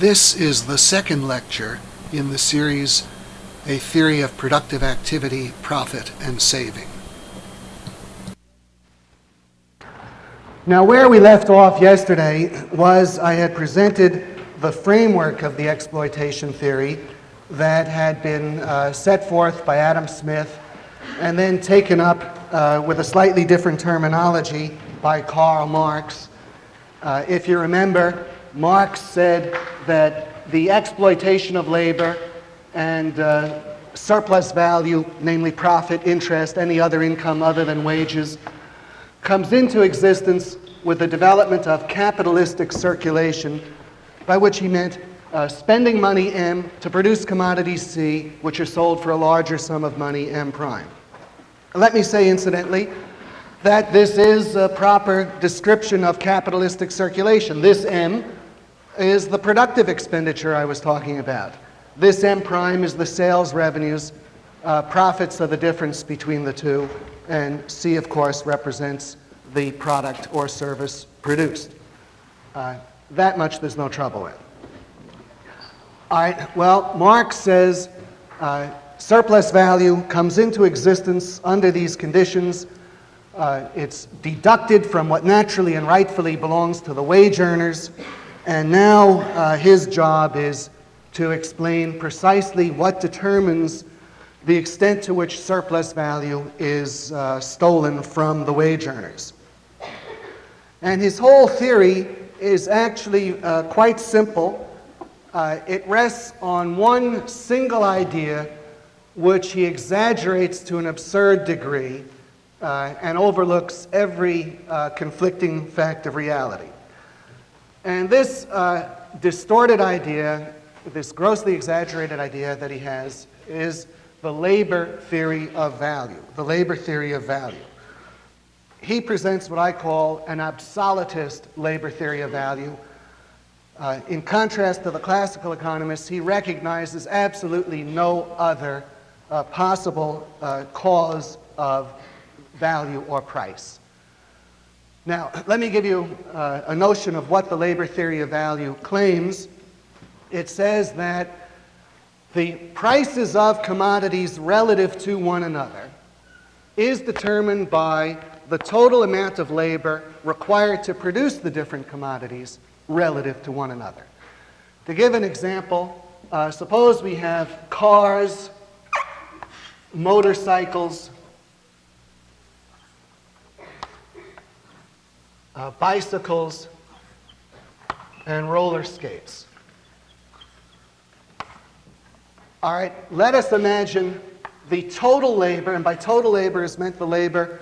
This is the second lecture in the series, A Theory of Productive Activity, Profit, and Saving. Now, where we left off yesterday was I had presented the framework of the exploitation theory that had been set forth by Adam Smith and then taken up with a slightly different terminology by Karl Marx. If you remember, Marx said that the exploitation of labor and surplus value, namely profit, interest, any other income other than wages, comes into existence with the development of capitalistic circulation, by which he meant spending money M to produce commodities C, which are sold for a larger sum of money M prime. Let me say, incidentally, that this is a proper description of capitalistic circulation. This M is the productive expenditure I was talking about. This M prime is the sales revenues. Profits are the difference between the two, and C, of course, represents the product or service produced. That much there's no trouble with. All right, well, Marx says surplus value comes into existence under these conditions. It's deducted from what naturally and rightfully belongs to the wage earners, and now his job is to explain precisely what determines the extent to which surplus value is stolen from the wage earners. And his whole theory is actually quite simple. It rests on one single idea which he exaggerates to an absurd degree and overlooks every conflicting fact of reality. And this distorted idea, this grossly exaggerated idea that he has, is the labor theory of value, the labor theory of value. He presents what I call an absolutist labor theory of value. In contrast to the classical economists, he recognizes absolutely no other possible cause of value or price. Now, let me give you a notion of what the labor theory of value claims. It says that the prices of commodities relative to one another is determined by the total amount of labor required to produce the different commodities relative to one another. To give an example, suppose we have cars, motorcycles, bicycles, and roller skates. All right, let us imagine the total labor, and by total labor is meant the labor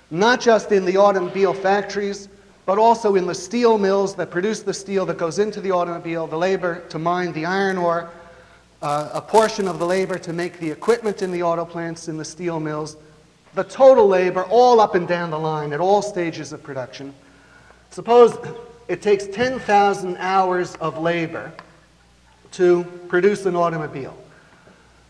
not just in the automobile factories, but also in the steel mills that produce the steel that goes into the automobile, the labor to mine the iron ore, a portion of the labor to make the equipment in the auto plants in the steel mills, the total labor all up and down the line at all stages of production. Suppose it takes 10,000 hours of labor to produce an automobile,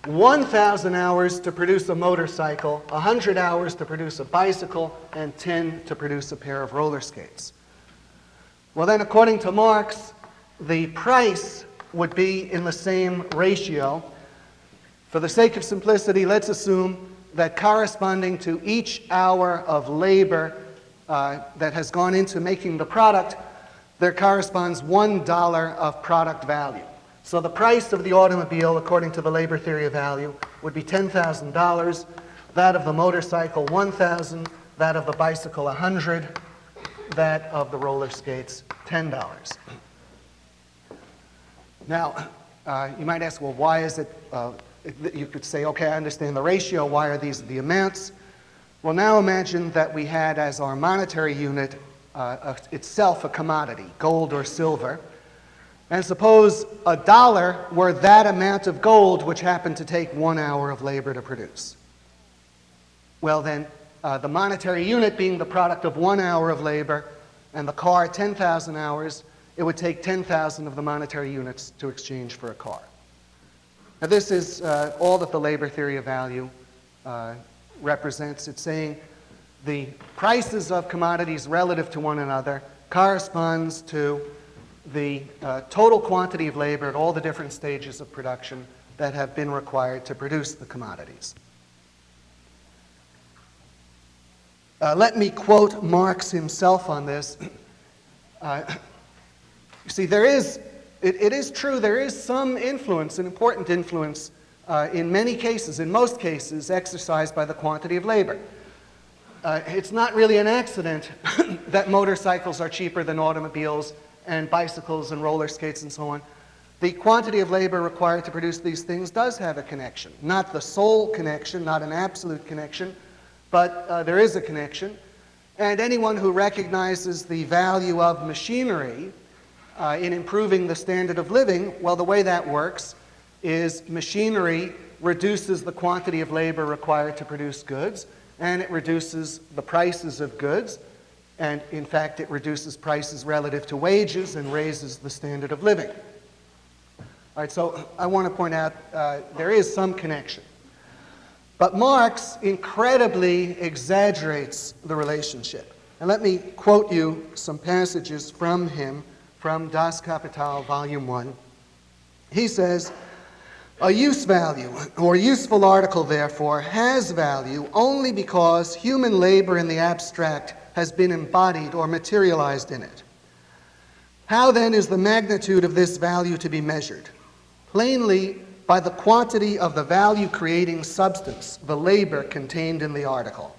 1,000 hours to produce a motorcycle, 100 hours to produce a bicycle, and 10 to produce a pair of roller skates. Well then, according to Marx, the price would be in the same ratio. For the sake of simplicity, let's assume that corresponding to each hour of labor that has gone into making the product, there corresponds $1 of product value. So the price of the automobile, according to the labor theory of value, would be $10,000, that of the motorcycle $1,000, that of the bicycle $100, that of the roller skates $10. Now, you might ask, well, why is it, you could say, okay, I understand the ratio, why are these the amounts? Well, now imagine that we had as our monetary unit itself a commodity, gold or silver, and suppose $1 were that amount of gold which happened to take 1 hour of labor to produce. Well then, the monetary unit being the product of 1 hour of labor and the car 10,000 hours, it would take 10,000 of the monetary units to exchange for a car. Now this is all that the labor theory of value represents. It's saying the prices of commodities relative to one another corresponds to the total quantity of labor at all the different stages of production that have been required to produce the commodities. Let me quote Marx himself on this. You see, it is true, there is some influence, an important influence, in many cases, in most cases, exercised by the quantity of labor. It's not really an accident that motorcycles are cheaper than automobiles and bicycles and roller skates and so on. The quantity of labor required to produce these things does have a connection. Not the sole connection, not an absolute connection, but there is a connection. And anyone who recognizes the value of machinery in improving the standard of living, well, the way that works is machinery reduces the quantity of labor required to produce goods, and it reduces the prices of goods, and in fact it reduces prices relative to wages and raises the standard of living. All right, so I want to point out there is some connection. But Marx incredibly exaggerates the relationship. And let me quote you some passages from him from Das Kapital, Volume 1. He says, "A use value, or useful article, therefore, has value only because human labor in the abstract has been embodied or materialized in it. How then is the magnitude of this value to be measured? Plainly, by the quantity of the value-creating substance, the labor contained in the article.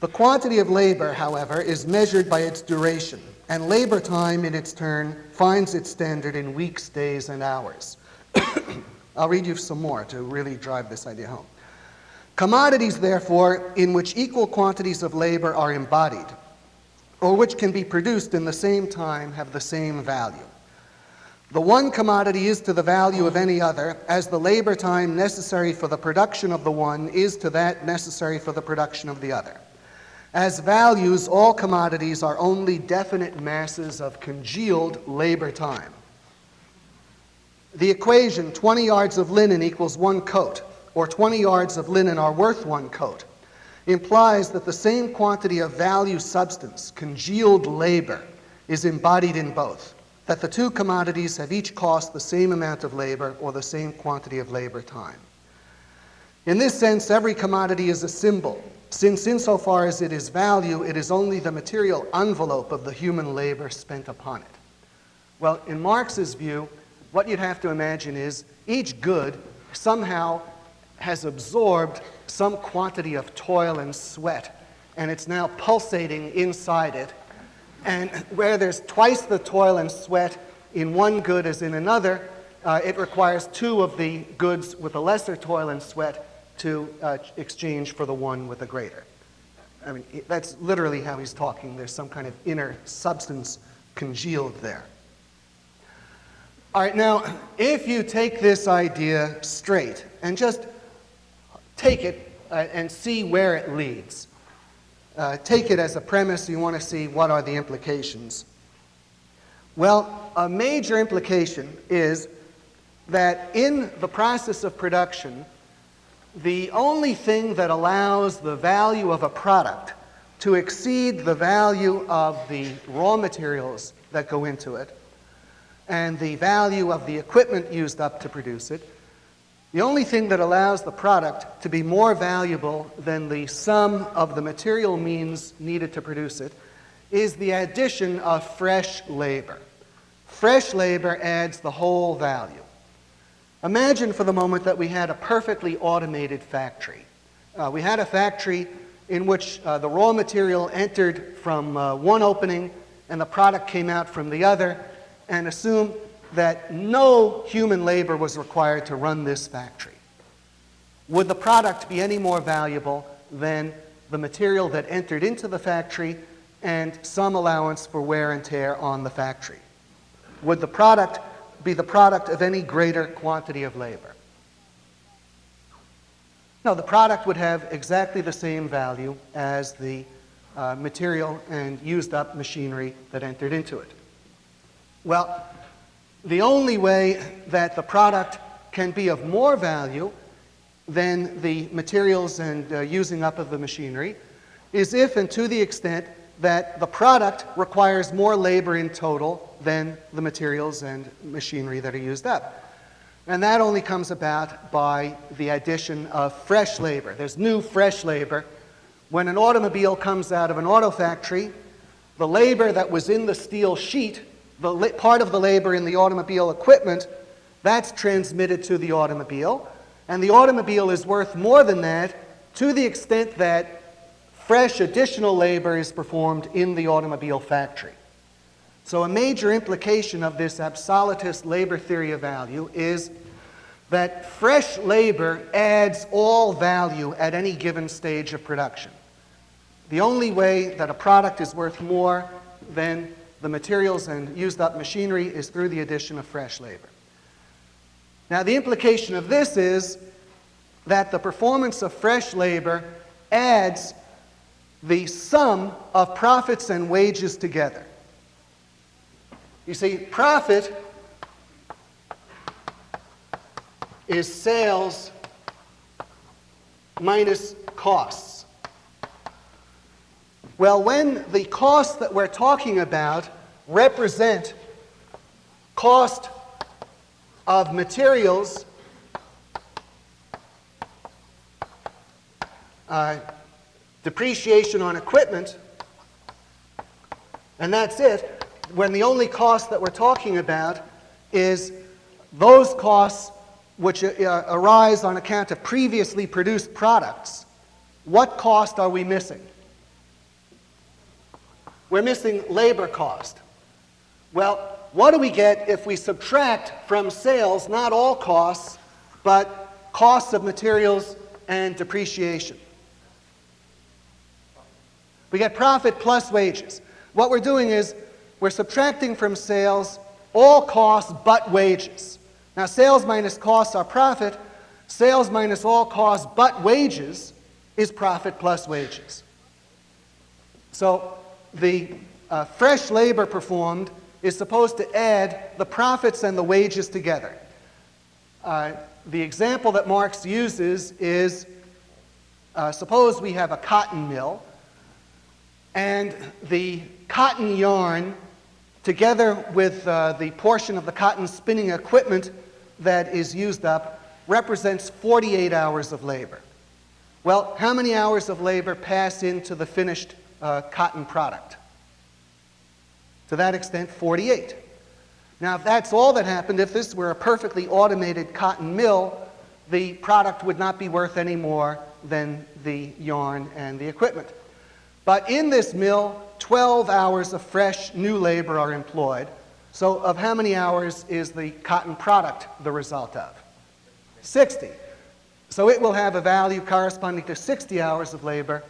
The quantity of labor, however, is measured by its duration, and labor time, in its turn, finds its standard in weeks, days, and hours." I'll read you some more to really drive this idea home. "Commodities, therefore, in which equal quantities of labor are embodied, or which can be produced in the same time, have the same value. The one commodity is to the value of any other, as the labor time necessary for the production of the one is to that necessary for the production of the other. As values, all commodities are only definite masses of congealed labor time. The equation 20 yards of linen equals 1 coat, or 20 yards of linen are worth 1 coat, implies that the same quantity of value substance, congealed labor, is embodied in both, that the two commodities have each cost the same amount of labor or the same quantity of labor time. In this sense, every commodity is a symbol, since insofar as it is value, it is only the material envelope of the human labor spent upon it." Well, in Marx's view, what you'd have to imagine is each good somehow has absorbed some quantity of toil and sweat, and it's now pulsating inside it. And where there's twice the toil and sweat in one good as in another, it requires two of the goods with a lesser toil and sweat to exchange for the one with a greater. I mean, that's literally how he's talking. There's some kind of inner substance congealed there. All right, now, if you take this idea straight and just take it and see where it leads, take it as a premise, you want to see what are the implications. Well, a major implication is that in the process of production, the only thing that allows the value of a product to exceed the value of the raw materials that go into it and the value of the equipment used up to produce it, the only thing that allows the product to be more valuable than the sum of the material means needed to produce it is the addition of fresh labor. Fresh labor adds the whole value. Imagine for the moment that we had a perfectly automated factory. We had a factory in which the raw material entered from one opening and the product came out from the other, and assume that no human labor was required to run this factory. Would the product be any more valuable than the material that entered into the factory and some allowance for wear and tear on the factory? Would the product be the product of any greater quantity of labor? No, the product would have exactly the same value as the material and used up machinery that entered into it. Well, the only way that the product can be of more value than the materials and using up of the machinery is if and to the extent that the product requires more labor in total than the materials and machinery that are used up. And that only comes about by the addition of fresh labor. There's new fresh labor. When an automobile comes out of an auto factory, the labor that was in the steel sheet, part of the labor in the automobile equipment, that's transmitted to the automobile. And the automobile is worth more than that to the extent that fresh additional labor is performed in the automobile factory. So a major implication of this absolutist labor theory of value is that fresh labor adds all value at any given stage of production. The only way that a product is worth more than the materials and used up machinery is through the addition of fresh labor. Now, the implication of this is that the performance of fresh labor adds the sum of profits and wages together. You see, profit is sales minus costs. Well, when the costs that we're talking about represent cost of materials, depreciation on equipment, and that's it, when the only cost that we're talking about is those costs which arise on account of previously produced products, what cost are we missing? We're missing labor cost. Well, what do we get if we subtract from sales not all costs, but costs of materials and depreciation? We get profit plus wages. What we're doing is we're subtracting from sales all costs but wages. Now, sales minus costs are profit. Sales minus all costs but wages is profit plus wages. So the fresh labor performed is supposed to add the profits and the wages together. The example that Marx uses is, suppose we have a cotton mill, and the cotton yarn, together with the portion of the cotton spinning equipment that is used up, represents 48 hours of labor. Well, how many hours of labor pass into the finished cotton product? To that extent, 48. Now, if that's all that happened, if this were a perfectly automated cotton mill, the product would not be worth any more than the yarn and the equipment. But in this mill, 12 hours of fresh new labor are employed. So of how many hours is the cotton product the result of? 60. So it will have a value corresponding to 60 hours of labor.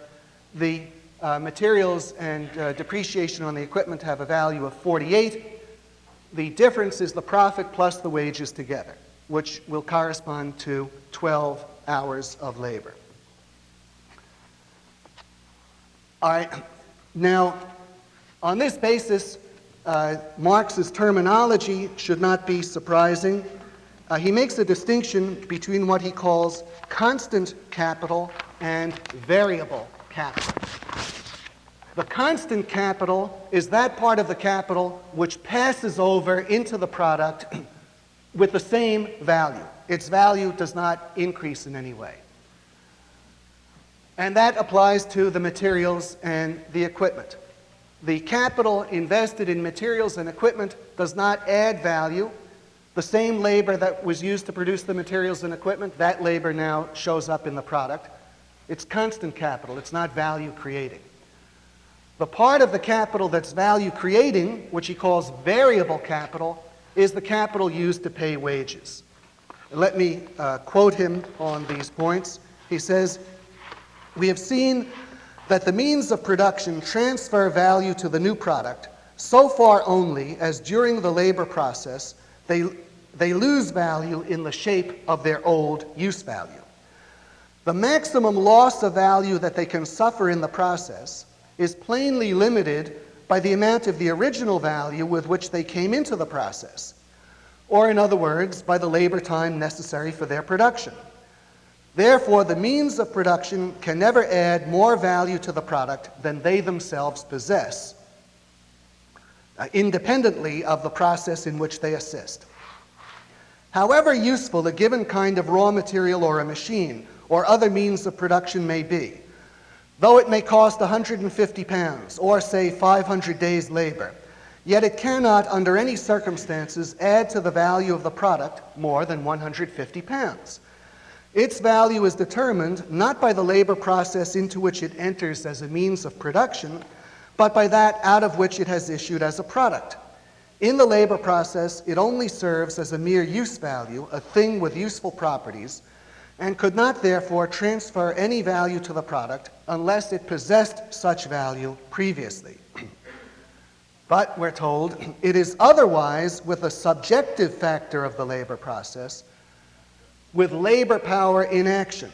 The materials and depreciation on the equipment have a value of 48. The difference is the profit plus the wages together, which will correspond to 12 hours of labor. All right. Now, on this basis, Marx's terminology should not be surprising. He makes a distinction between what he calls constant capital and variable capital. The constant capital is that part of the capital which passes over into the product with the same value. Its value does not increase in any way. And that applies to the materials and the equipment. The capital invested in materials and equipment does not add value. The same labor that was used to produce the materials and equipment, that labor now shows up in the product. It's constant capital. It's not value creating. The part of the capital that's value creating, which he calls variable capital, is the capital used to pay wages. Let me quote him on these points. He says, "We have seen that the means of production transfer value to the new product so far only as during the labor process they lose value in the shape of their old use value. The maximum loss of value that they can suffer in the process is plainly limited by the amount of the original value with which they came into the process, or in other words, by the labor time necessary for their production. Therefore, the means of production can never add more value to the product than they themselves possess, independently of the process in which they assist. However useful a given kind of raw material or a machine or other means of production may be, though it may cost 150 pounds or, say, 500 days' labor, yet it cannot, under any circumstances, add to the value of the product more than 150 pounds. Its value is determined not by the labor process into which it enters as a means of production, but by that out of which it has issued as a product. In the labor process, it only serves as a mere use value, a thing with useful properties, and could not therefore transfer any value to the product unless it possessed such value previously. But, we're told, it is otherwise with the subjective factor of the labor process, with labor power in action.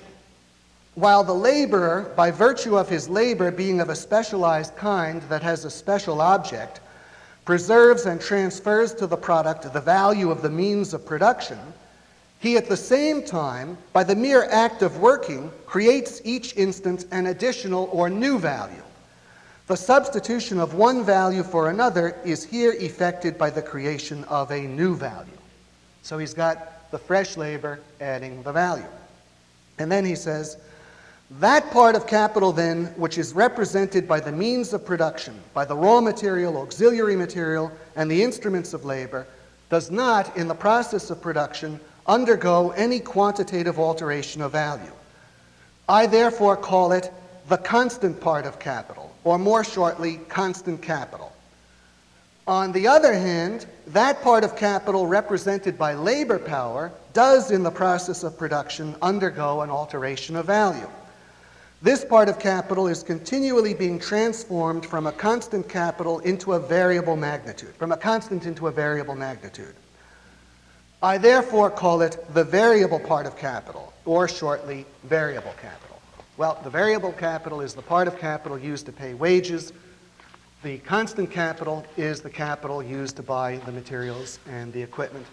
While the laborer, by virtue of his labor being of a specialized kind that has a special object, preserves and transfers to the product the value of the means of production, he at the same time, by the mere act of working, creates each instant an additional or new value. The substitution of one value for another is here effected by the creation of a new value. So he's got the fresh labor adding the value. And then he says, that part of capital then which is represented by the means of production, by the raw material, auxiliary material, and the instruments of labor, does not, in the process of production, undergo any quantitative alteration of value. I therefore call it the constant part of capital, or more shortly, constant capital. On the other hand, that part of capital represented by labor power does, in the process of production, undergo an alteration of value. This part of capital is continually being transformed from a constant capital into a variable magnitude, from a constant into a variable magnitude. I therefore call it the variable part of capital, or shortly, variable capital. Well, the variable capital is the part of capital used to pay wages. The constant capital is the capital used to buy the materials and the equipment.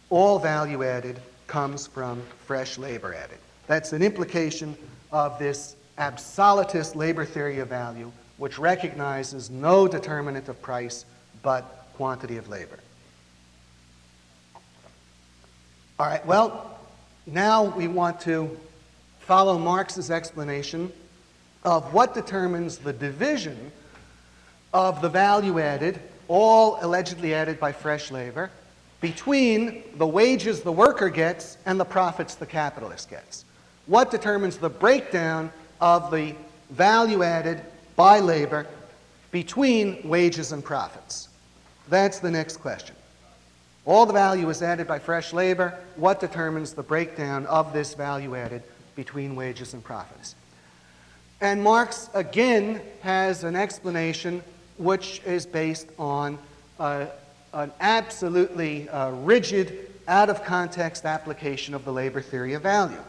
All value added comes from fresh labor added. That's an implication of this absolutist labor theory of value, which recognizes no determinant of price but quantity of labor. All right, well, now we want to follow Marx's explanation of what determines the division of the value added, all allegedly added by fresh labor, between the wages the worker gets and the profits the capitalist gets. What determines the breakdown of the value added by labor between wages and profits? That's the next question. All the value is added by fresh labor. What determines the breakdown of this value added between wages and profits? And Marx, again, has an explanation which is based on an absolutely rigid, out-of-context application of the labor theory of value.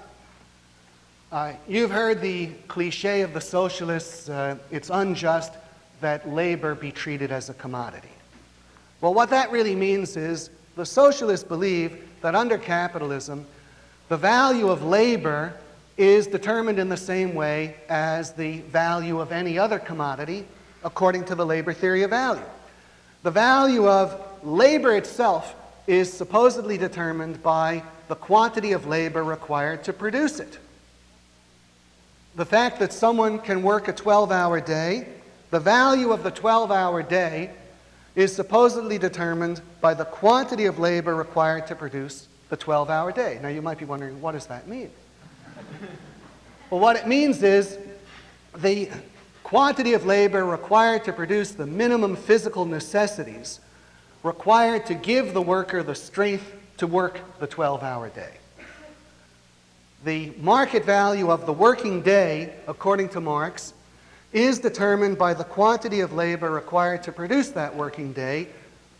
You've heard the cliche of the socialists, it's unjust that labor be treated as a commodity. Well, what that really means is the socialists believe that under capitalism, the value of labor is determined in the same way as the value of any other commodity according to the labor theory of value. The value of labor itself is supposedly determined by the quantity of labor required to produce it. The fact that someone can work a 12-hour day, the value of the 12-hour day is supposedly determined by the quantity of labor required to produce the 12-hour day. Now you might be wondering, what does that mean? Well, what it means is the quantity of labor required to produce the minimum physical necessities required to give the worker the strength to work the 12-hour day. The market value of the working day, according to Marx, is determined by the quantity of labor required to produce that working day,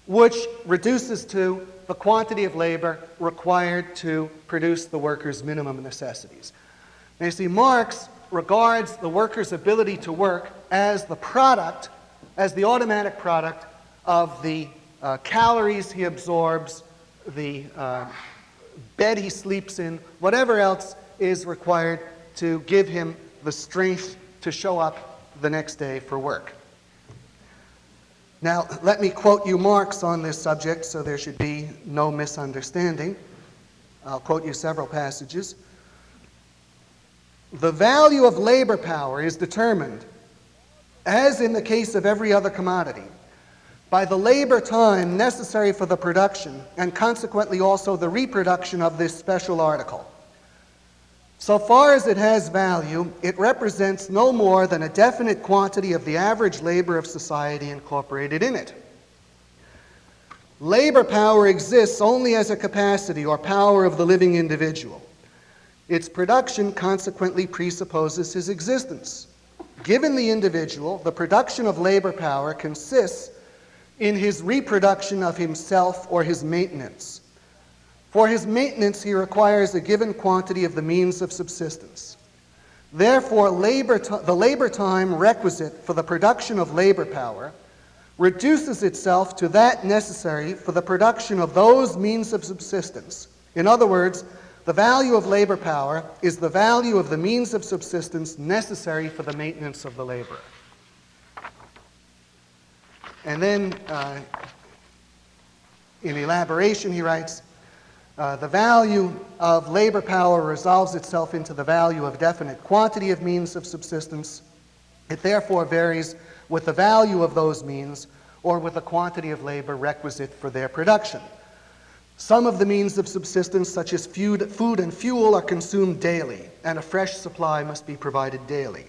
which reduces to the quantity of labor required to produce the worker's minimum necessities. Now you see, Marx regards the worker's ability to work as the product, as the automatic product of the calories he absorbs, the bed he sleeps in, whatever else is required to give him the strength to show up the next day for work. Now, let me quote you Marx on this subject so there should be no misunderstanding. I'll quote you several passages. The value of labor power is determined, as in the case of every other commodity, by the labor time necessary for the production and consequently also the reproduction of this special article. So far as it has value, it represents no more than a definite quantity of the average labor of society incorporated in it. Labor power exists only as a capacity or power of the living individual. Its production consequently presupposes his existence. Given the individual, the production of labor power consists in his reproduction of himself or his maintenance. For his maintenance, he requires a given quantity of the means of subsistence. Therefore, the labor time requisite for the production of labor power reduces itself to that necessary for the production of those means of subsistence. In other words, the value of labor power is the value of the means of subsistence necessary for the maintenance of the laborer. And then, in elaboration, he writes, the value of labor power resolves itself into the value of definite quantity of means of subsistence. It therefore varies with the value of those means or with the quantity of labor requisite for their production. Some of the means of subsistence, such as food and fuel, are consumed daily, and a fresh supply must be provided daily.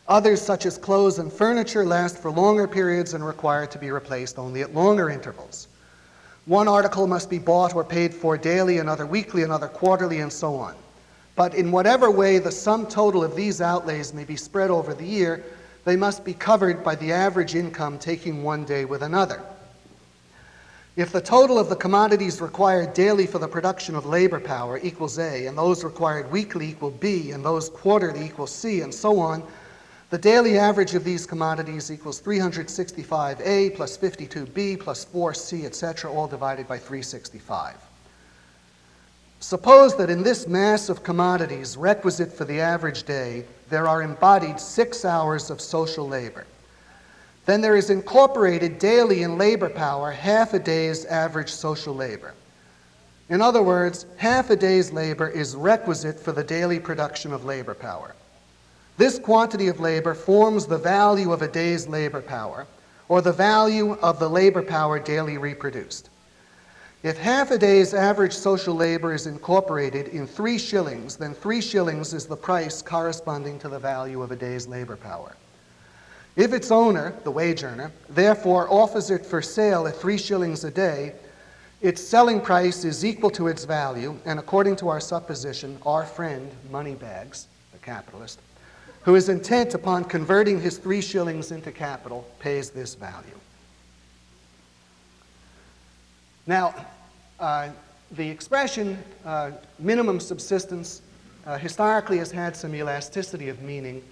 Others, such as clothes and furniture, last for longer periods and require to be replaced only at longer intervals. One article must be bought or paid for daily, another weekly, another quarterly, and so on. But in whatever way the sum total of these outlays may be spread over the year, they must be covered by the average income taking one day with another. If the total of the commodities required daily for the production of labor power equals A, and those required weekly equal B, and those quarterly equal C, and so on, the daily average of these commodities equals 365A plus 52B plus 4C, etc., all divided by 365. Suppose that in this mass of commodities requisite for the average day, there are embodied 6 hours of social labor. Then there is incorporated daily in labor power half a day's average social labor. In other words, half a day's labor is requisite for the daily production of labor power. This quantity of labor forms the value of a day's labor power, or the value of the labor power daily reproduced. If half a day's average social labor is incorporated in 3 shillings, then 3 shillings is the price corresponding to the value of a day's labor power. If its owner, the wage earner, therefore offers it for sale at 3 shillings a day, its selling price is equal to its value, and according to our supposition, our friend, Moneybags, the capitalist, who is intent upon converting his 3 shillings into capital, pays this value. Now, the expression minimum subsistence historically has had some elasticity of meaning.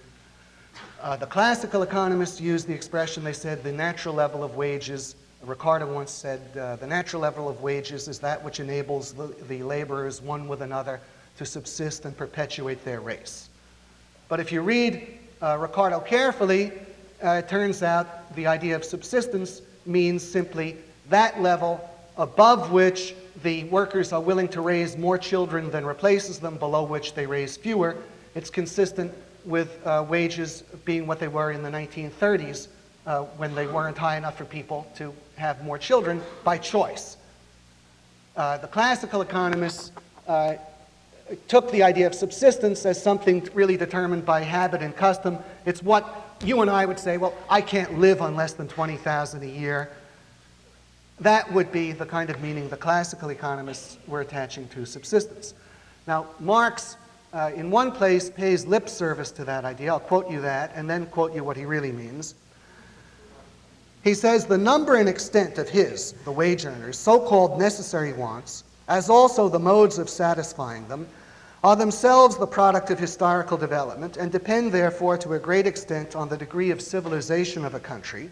The classical economists used the expression, they said the natural level of wages. Ricardo once said the natural level of wages is that which enables the laborers one with another to subsist and perpetuate their race. But if you read Ricardo carefully, it turns out the idea of subsistence means simply that level above which the workers are willing to raise more children than replaces them, below which they raise fewer. It's consistent with wages being what they were in the 1930s when they weren't high enough for people to have more children by choice. The classical economists took the idea of subsistence as something really determined by habit and custom. It's what you and I would say, well, I can't live on less than $20,000 a year. That would be the kind of meaning the classical economists were attaching to subsistence. Now, Marx, in one place, pays lip service to that idea. I'll quote you that, and then quote you what he really means. He says, the number and extent of his, the wage earners, so-called necessary wants, as also the modes of satisfying them, are themselves the product of historical development and depend therefore to a great extent on the degree of civilization of a country,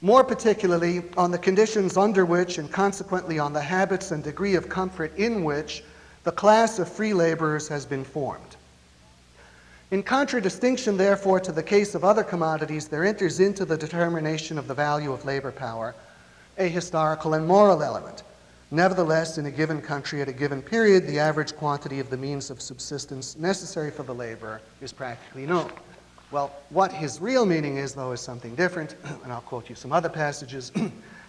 more particularly on the conditions under which and consequently on the habits and degree of comfort in which The class of free laborers has been formed. In contradistinction, therefore, to the case of other commodities, there enters into the determination of the value of labor power a historical and moral element. Nevertheless, in a given country at a given period, the average quantity of the means of subsistence necessary for the laborer is practically known. Well, what his real meaning is, though, is something different, and I'll quote you some other passages.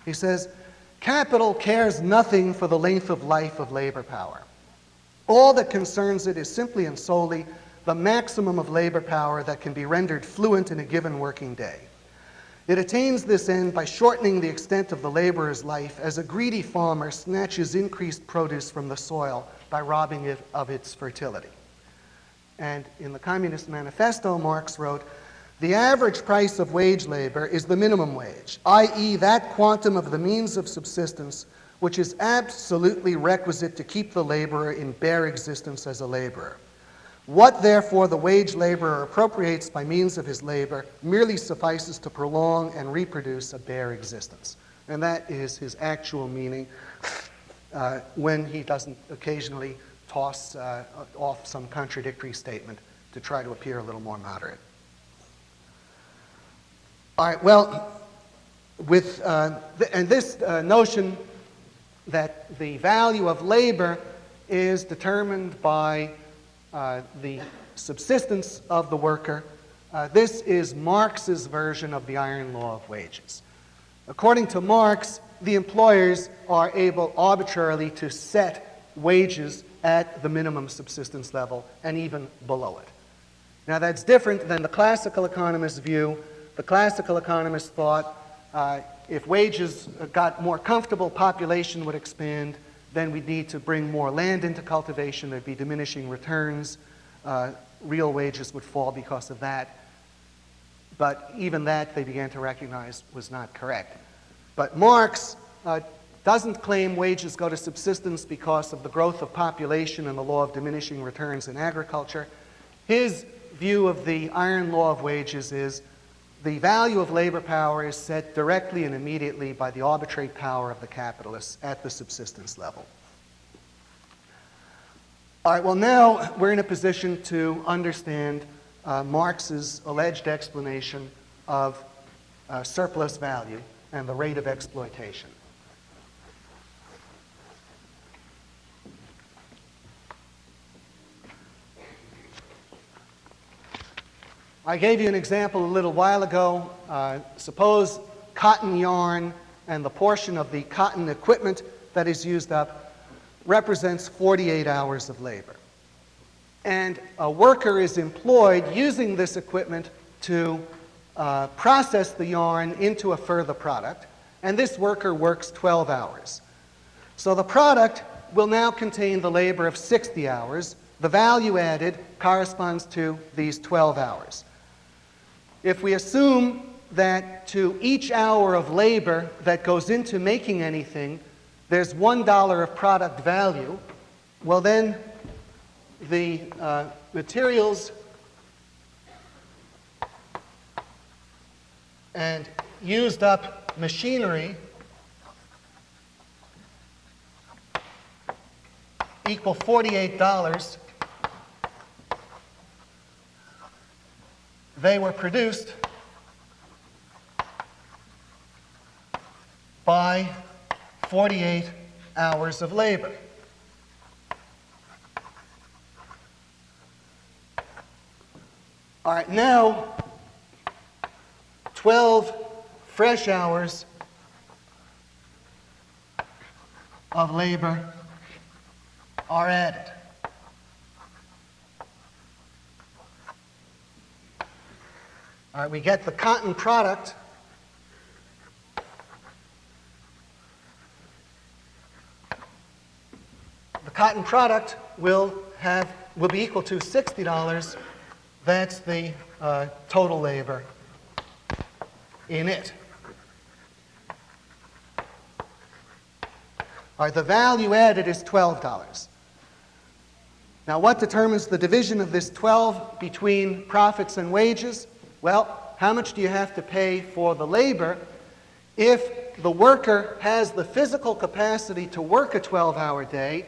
He says, "Capital cares nothing for the length of life of labor power. All that concerns it is simply and solely the maximum of labor power that can be rendered fluent in a given working day. It attains this end by shortening the extent of the laborer's life as a greedy farmer snatches increased produce from the soil by robbing it of its fertility." And in the Communist Manifesto, Marx wrote, "The average price of wage labor is the minimum wage, i.e. that quantum of the means of subsistence which is absolutely requisite to keep the laborer in bare existence as a laborer. What, therefore, the wage laborer appropriates by means of his labor merely suffices to prolong and reproduce a bare existence." And that is his actual meaning when he doesn't occasionally toss off some contradictory statement to try to appear a little more moderate. All right, well, with and this notion that the value of labor is determined by the subsistence of the worker, this is Marx's version of the iron law of wages. According to Marx, the employers are able arbitrarily to set wages at the minimum subsistence level and even below it. Now, that's different than the classical economist's view. The classical economist thought if wages got more comfortable, population would expand, then we'd need to bring more land into cultivation, there'd be diminishing returns, real wages would fall because of that. But even that, they began to recognize, was not correct. But Marx doesn't claim wages go to subsistence because of the growth of population and the law of diminishing returns in agriculture. His view of the iron law of wages is the value of labor power is set directly and immediately by the arbitrary power of the capitalists at the subsistence level. All right, well, now we're in a position to understand Marx's alleged explanation of surplus value and the rate of exploitation. I gave you an example a little while ago. Suppose cotton yarn and the portion of the cotton equipment that is used up represents 48 hours of labor. And a worker is employed using this equipment to process the yarn into a further product, and this worker works 12 hours. So the product will now contain the labor of 60 hours. The value added corresponds to these 12 hours. If we assume that to each hour of labor that goes into making anything, there's $1 of product value, well then the materials and used up machinery equal $48. They were produced by 48 hours of labor. All right, now 12 fresh hours of labor are added. All right, we get the cotton product. The cotton product will be equal to $60. That's the total labor in it. All right, the value added is $12. Now, what determines the division of this 12 between profits and wages? Well, how much do you have to pay for the labor if the worker has the physical capacity to work a 12-hour day,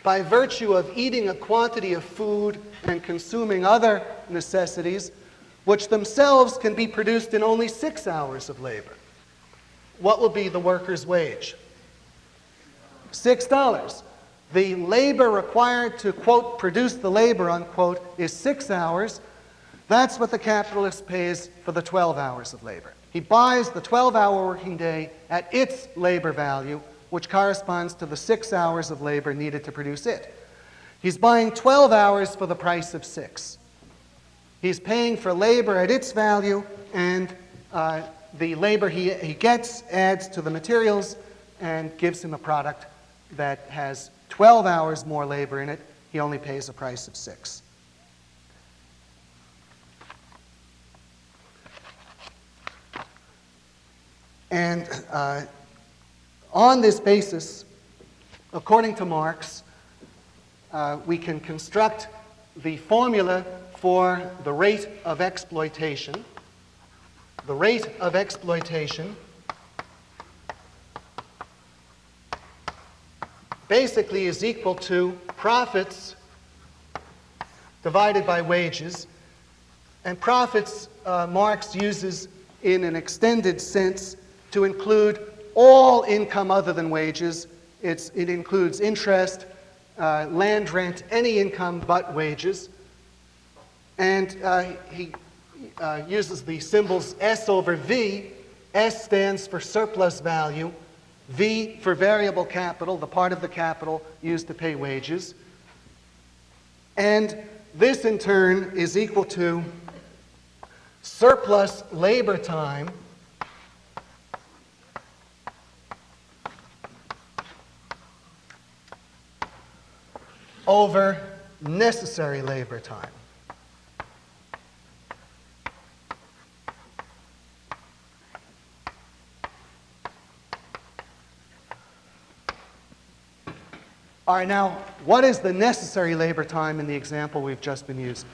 by virtue of eating a quantity of food and consuming other necessities, which themselves can be produced in only 6 hours of labor. What will be the worker's wage? $6. The labor required to, quote, produce the labor, unquote, is 6 hours. That's what the capitalist pays for the 12 hours of labor. He buys the 12-hour working day at its labor value, which corresponds to the 6 hours of labor needed to produce it. He's buying 12 hours for the price of 6. He's paying for labor at its value, and the labor he gets adds to the materials and gives him a product that has 12 hours more labor in it. He only pays a price of 6. And on this basis, according to Marx, we can construct the formula for the rate of exploitation. The rate of exploitation basically is equal to profits divided by wages. And profits, Marx uses in an extended sense to include all income other than wages. It includes interest, land rent, any income but wages. And he uses the symbols S over V. S stands for surplus value, V for variable capital, the part of the capital used to pay wages. And this in turn is equal to surplus labor time over necessary labor time. All right, now, what is the necessary labor time in the example we've just been using?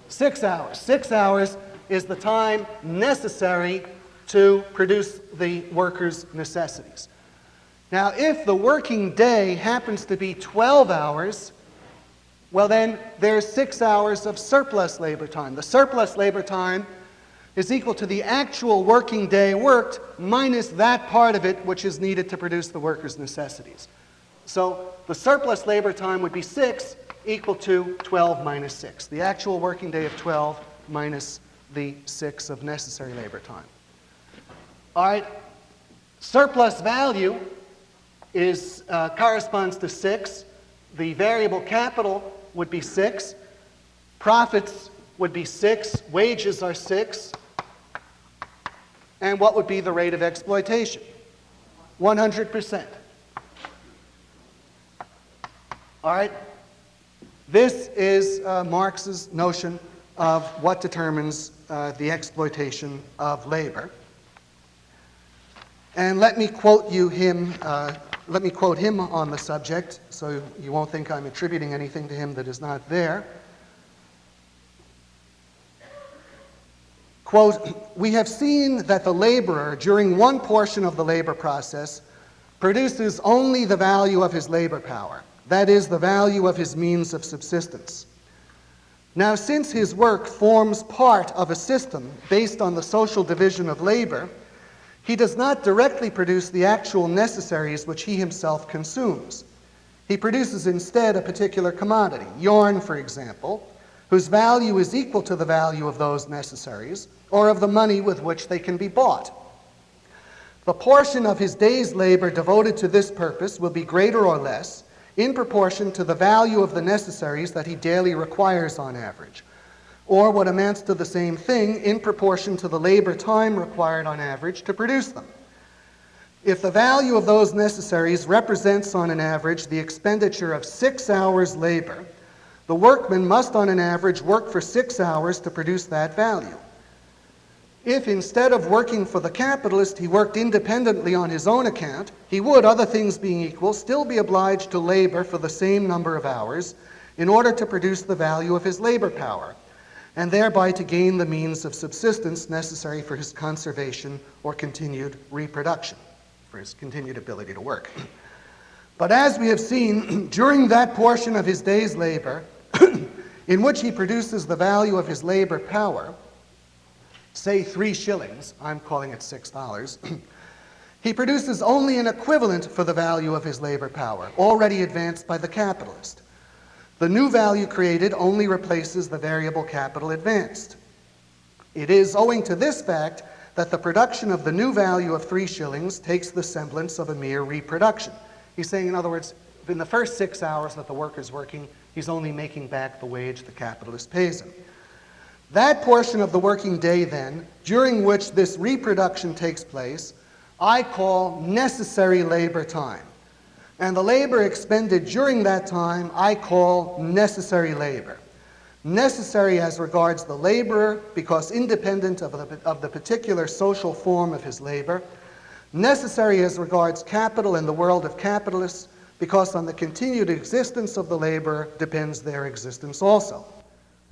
6 hours. 6 hours is the time necessary to produce the worker's necessities. Now, if the working day happens to be 12 hours, well then, there's 6 hours of surplus labor time. The surplus labor time is equal to the actual working day worked minus that part of it which is needed to produce the worker's necessities. So the surplus labor time would be 6 equal to 12 minus 6. The actual working day of 12 minus the 6 of necessary labor time. All right, surplus value corresponds to 6. The variable capital would be 6. Profits would be 6. Wages are 6. And what would be the rate of exploitation? 100%. All right? This is Marx's notion of what determines the exploitation of labor. And let me quote him on the subject, so you won't think I'm attributing anything to him that is not there. Quote, "We have seen that the laborer, during one portion of the labor process, produces only the value of his labor power, that is, the value of his means of subsistence. Now, since his work forms part of a system based on the social division of labor, he does not directly produce the actual necessaries which he himself consumes. He produces instead a particular commodity, yarn, for example, whose value is equal to the value of those necessaries, or of the money with which they can be bought. The portion of his day's labor devoted to this purpose will be greater or less in proportion to the value of the necessaries that he daily requires on average, or what amounts to the same thing in proportion to the labor time required on average to produce them. If the value of those necessaries represents on an average the expenditure of 6 hours labor, the workman must on an average work for 6 hours to produce that value. If instead of working for the capitalist he worked independently on his own account, he would, other things being equal, still be obliged to labor for the same number of hours in order to produce the value of his labor power, and thereby to gain the means of subsistence necessary for his conservation or continued reproduction, for his continued ability to work. But as we have seen, during that portion of his day's labor in which he produces the value of his labor power, say 3 shillings, I'm calling it $6, he produces only an equivalent for the value of his labor power, already advanced by the capitalist. The new value created only replaces the variable capital advanced. It is owing to this fact that the production of the new value of 3 shillings takes the semblance of a mere reproduction. He's saying, in other words, in the first 6 hours that the worker's working, he's only making back the wage the capitalist pays him. That portion of the working day, then, during which this reproduction takes place, I call necessary labor time. And the labor expended during that time, I call necessary labor. Necessary as regards the laborer, because independent of the particular social form of his labor. Necessary as regards capital in the world of capitalists, because on the continued existence of the laborer depends their existence also.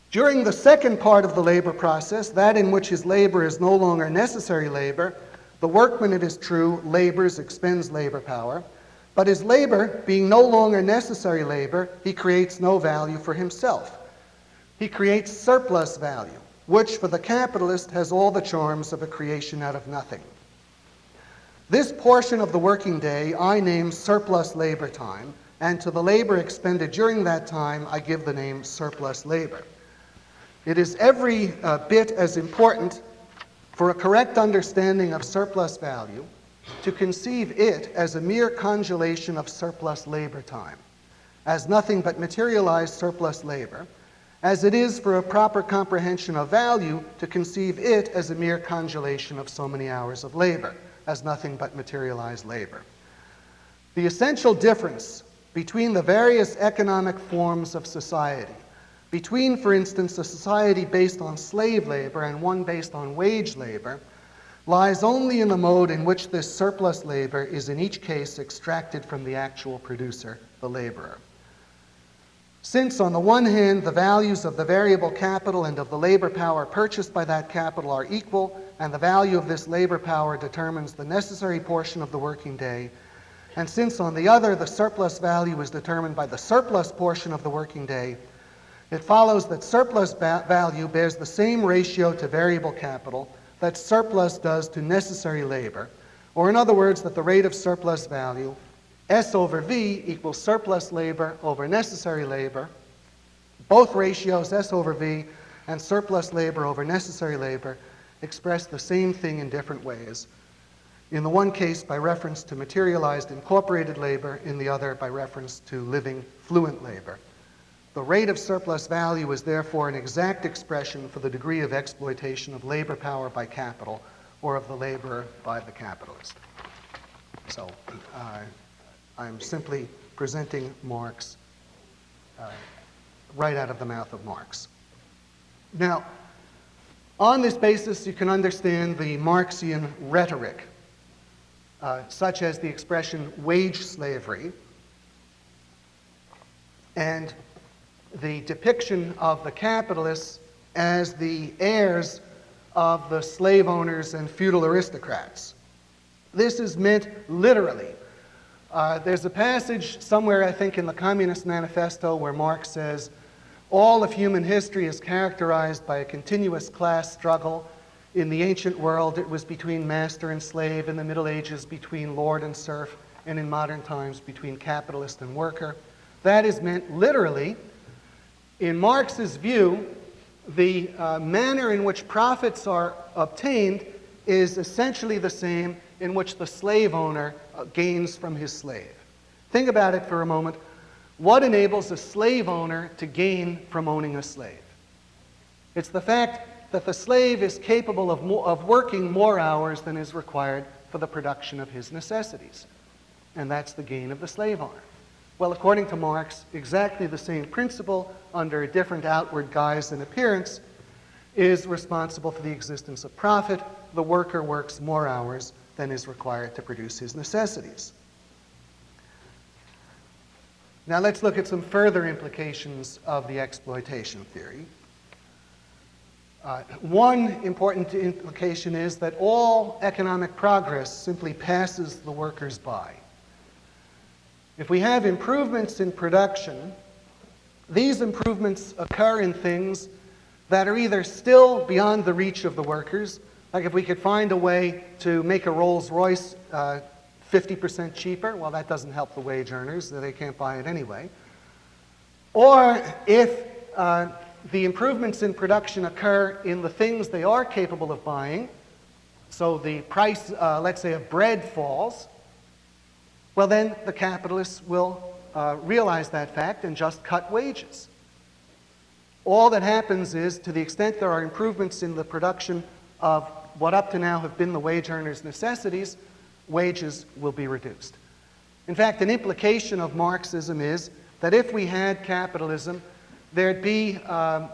During the second part of the labor process, that in which his labor is no longer necessary labor, the workman, it is true, labors, expends labor power, but his labor being no longer necessary labor, he creates no value for himself. He creates surplus value, which for the capitalist has all the charms of a creation out of nothing. This portion of the working day I name surplus labor time, and to the labor expended during that time I give the name surplus labor. It is every bit as important for a correct understanding of surplus value to conceive it as a mere congelation of surplus labor time, as nothing but materialized surplus labor, as it is for a proper comprehension of value to conceive it as a mere congelation of so many hours of labor, as nothing but materialized labor. The essential difference between the various economic forms of society, between, for instance, a society based on slave labor and one based on wage labor, lies only in the mode in which this surplus labor is in each case extracted from the actual producer, the laborer. Since, on the one hand, the values of the variable capital and of the labor power purchased by that capital are equal, and the value of this labor power determines the necessary portion of the working day, and since, on the other, the surplus value is determined by the surplus portion of the working day, it follows that surplus value bears the same ratio to variable capital that surplus does to necessary labor, or in other words, that the rate of surplus value, S over V, equals surplus labor over necessary labor. Both ratios, S over V and surplus labor over necessary labor, express the same thing in different ways. In the one case by reference to materialized incorporated labor, in the other by reference to living fluent labor. The rate of surplus value is therefore an exact expression for the degree of exploitation of labor power by capital or of the laborer by the capitalist. So I'm simply presenting Marx right out of the mouth of Marx. Now, on this basis, you can understand the Marxian rhetoric, such as the expression wage slavery, and the depiction of the capitalists as the heirs of the slave owners and feudal aristocrats. This is meant literally. There's a passage somewhere, I think, in the Communist Manifesto where Marx says, all of human history is characterized by a continuous class struggle. In the ancient world, it was between master and slave. In the Middle Ages, between lord and serf. And in modern times, between capitalist and worker. That is meant literally. In Marx's view, the manner in which profits are obtained is essentially the same in which the slave owner gains from his slave. Think about it for a moment. What enables a slave owner to gain from owning a slave? It's the fact that the slave is capable of working more hours than is required for the production of his necessities. And that's the gain of the slave owner. Well, according to Marx, exactly the same principle, under a different outward guise and appearance, is responsible for the existence of profit. The worker works more hours than is required to produce his necessities. Now let's look at some further implications of the exploitation theory. One important implication is that all economic progress simply passes the workers by. If we have improvements in production, these improvements occur in things that are either still beyond the reach of the workers, like if we could find a way to make a Rolls-Royce 50% cheaper, well, that doesn't help the wage earners, they can't buy it anyway. Or if the improvements in production occur in the things they are capable of buying, so the price, let's say, of bread falls, well, then the capitalists will realize that fact and just cut wages. All that happens is, to the extent there are improvements in the production of what up to now have been the wage earners' necessities, wages will be reduced. In fact, an implication of Marxism is that if we had capitalism, there'd be a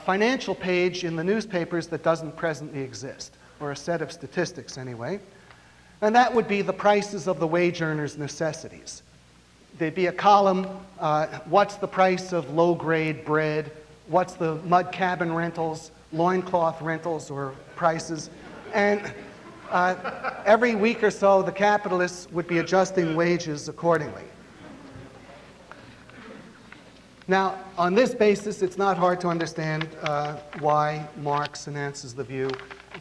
financial page in the newspapers that doesn't presently exist, or a set of statistics anyway, and that would be the prices of the wage earners' necessities. There'd be a column, what's the price of low-grade bread, what's the mud cabin rentals, loincloth rentals or prices, and every week or so the capitalists would be adjusting wages accordingly. Now, on this basis, it's not hard to understand why Marx announces the view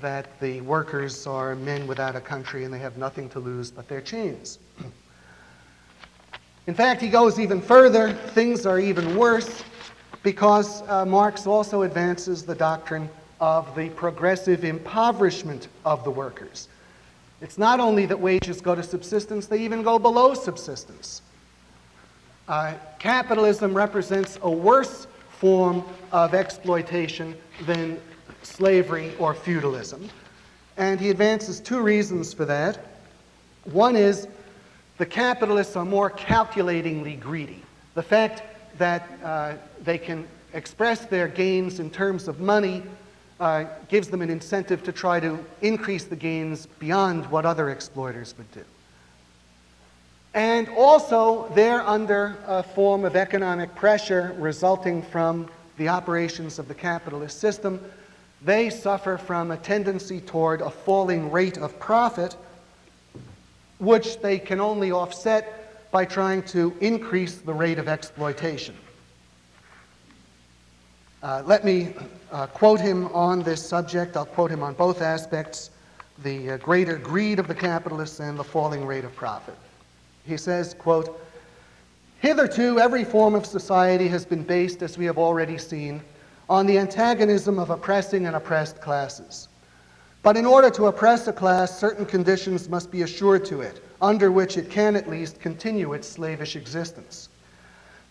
that the workers are men without a country and they have nothing to lose but their chains. In fact, he goes even further. Things are even worse because Marx also advances the doctrine of the progressive impoverishment of the workers. It's not only that wages go to subsistence, they even go below subsistence. Capitalism represents a worse form of exploitation than slavery or feudalism. And he advances two reasons for that. One is the capitalists are more calculatingly greedy. The fact that they can express their gains in terms of money gives them an incentive to try to increase the gains beyond what other exploiters would do. And also, they're under a form of economic pressure resulting from the operations of the capitalist system. They suffer from a tendency toward a falling rate of profit, which they can only offset by trying to increase the rate of exploitation. Let me quote him on this subject. I'll quote him on both aspects, the greater greed of the capitalists and the falling rate of profit. He says, quote, "Hitherto, every form of society has been based, as we have already seen, on the antagonism of oppressing and oppressed classes. But in order to oppress a class, certain conditions must be assured to it, under which it can at least continue its slavish existence.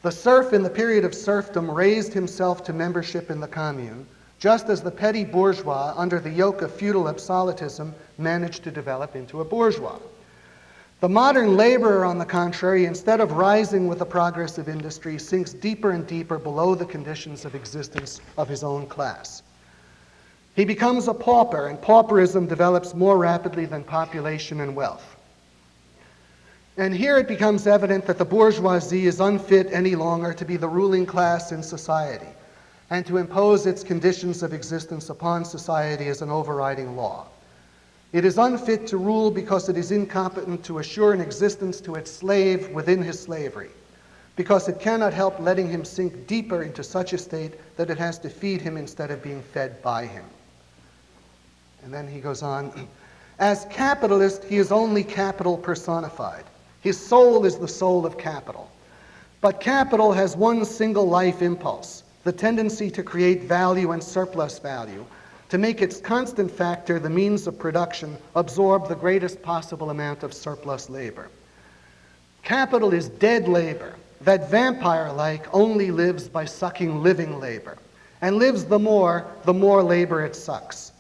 The serf in the period of serfdom raised himself to membership in the commune, just as the petty bourgeois, under the yoke of feudal absolutism, managed to develop into a bourgeois. The modern laborer, on the contrary, instead of rising with the progress of industry, sinks deeper and deeper below the conditions of existence of his own class. He becomes a pauper, and pauperism develops more rapidly than population and wealth. And here it becomes evident that the bourgeoisie is unfit any longer to be the ruling class in society and to impose its conditions of existence upon society as an overriding law. It is unfit to rule because it is incompetent to assure an existence to its slave within his slavery, because it cannot help letting him sink deeper into such a state that it has to feed him instead of being fed by him." And then he goes on, "As capitalist, he is only capital personified. His soul is the soul of capital. But capital has one single life impulse, the tendency to create value and surplus value, to make its constant factor, the means of production, absorb the greatest possible amount of surplus labor. Capital is dead labor, that vampire-like only lives by sucking living labor, and lives the more labor it sucks.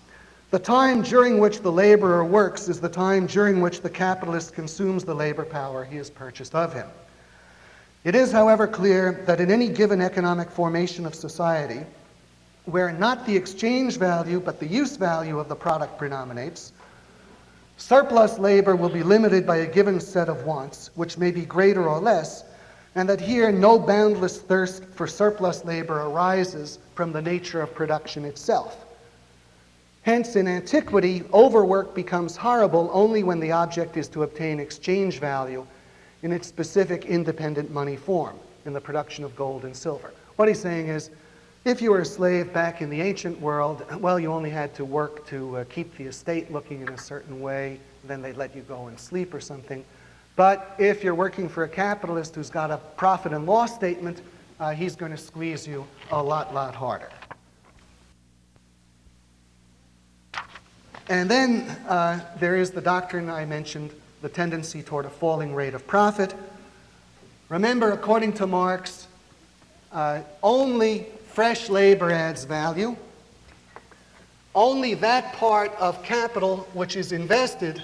The time during which the laborer works is the time during which the capitalist consumes the labor power he has purchased of him. It is, however, clear that in any given economic formation of society, where not the exchange value but the use value of the product predominates, surplus labor will be limited by a given set of wants, which may be greater or less, and that here no boundless thirst for surplus labor arises from the nature of production itself. Hence, in antiquity, overwork becomes horrible only when the object is to obtain exchange value, in its specific independent money form, in the production of gold and silver. What he's saying is, if you were a slave back in the ancient world, well, you only had to work to keep the estate looking in a certain way, then they'd let you go and sleep or something. But if you're working for a capitalist who's got a profit and loss statement, he's going to squeeze you a lot harder. And then there is the doctrine I mentioned, the tendency toward a falling rate of profit. Remember, according to Marx, only fresh labor adds value. Only that part of capital which is invested,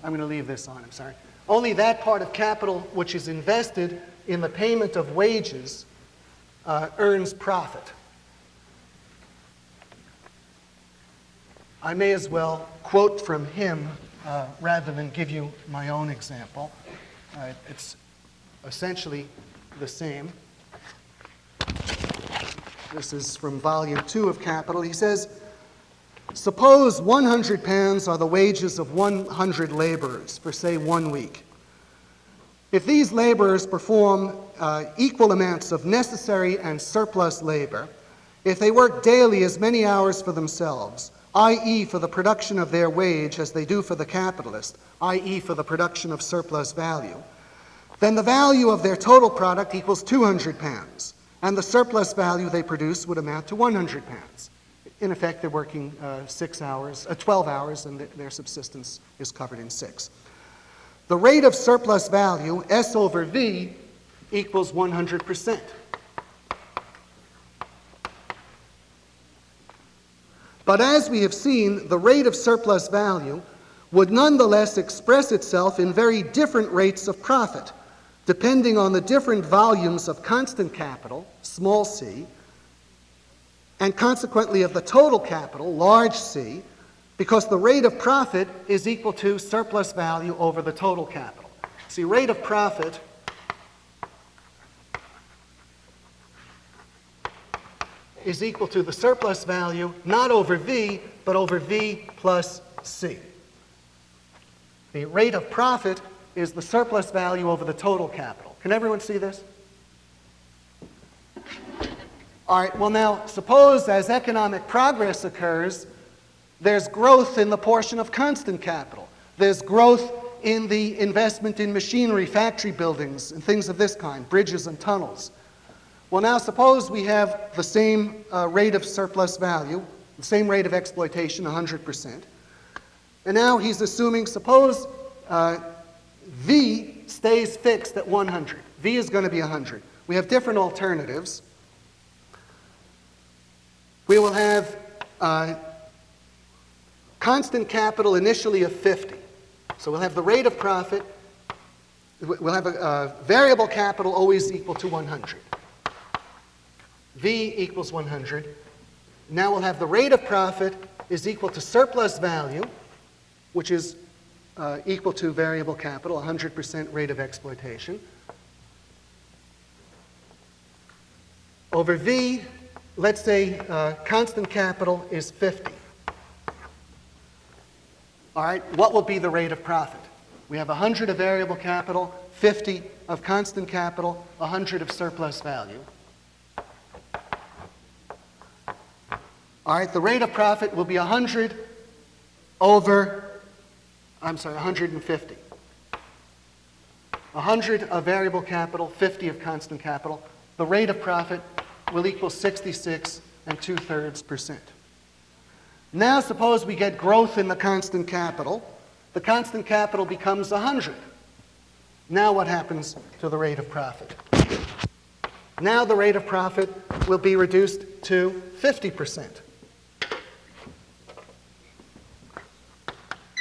I'm going to leave this on, I'm sorry. Only that part of capital which is invested in the payment of wages earns profit. I may as well quote from him rather than give you my own example. It's essentially the same. This is from volume 2 of Capital. He says, suppose 100 pounds are the wages of 100 laborers for, say, 1 week. If these laborers perform equal amounts of necessary and surplus labor, if they work daily as many hours for themselves, i.e. for the production of their wage as they do for the capitalist, i.e. for the production of surplus value, then the value of their total product equals 200 pounds, and the surplus value they produce would amount to 100 pounds. In effect, they're working 12 hours, and their subsistence is covered in 6. The rate of surplus value, S over V, equals 100%. But as we have seen, the rate of surplus value would nonetheless express itself in very different rates of profit, depending on the different volumes of constant capital, small c, and consequently of the total capital, large C, because the rate of profit is equal to surplus value over the total capital. See, rate of profit is equal to the surplus value, not over V, but over V plus C. The rate of profit is the surplus value over the total capital. Can everyone see this? All right, well now, suppose as economic progress occurs, there's growth in the portion of constant capital. There's growth in the investment in machinery, factory buildings, and things of this kind, bridges and tunnels. Well now, suppose we have the same rate of surplus value, the same rate of exploitation, 100%. And now he's assuming, suppose V stays fixed at 100. V is going to be 100. We have different alternatives. We will have constant capital initially of 50. So we'll have the rate of profit. We'll have a variable capital always equal to 100. V equals 100. Now we'll have the rate of profit is equal to surplus value, which is equal to variable capital, 100% rate of exploitation, over V. Let's say constant capital is 50. All right, what will be the rate of profit? We have 100 of variable capital, 50 of constant capital, 100 of surplus value. All right, the rate of profit will be 100 over, 150. 100 of variable capital, 50 of constant capital. The rate of profit will equal 66 2/3%. Now suppose we get growth in the constant capital. The constant capital becomes 100. Now what happens to the rate of profit? Now the rate of profit will be reduced to 50%.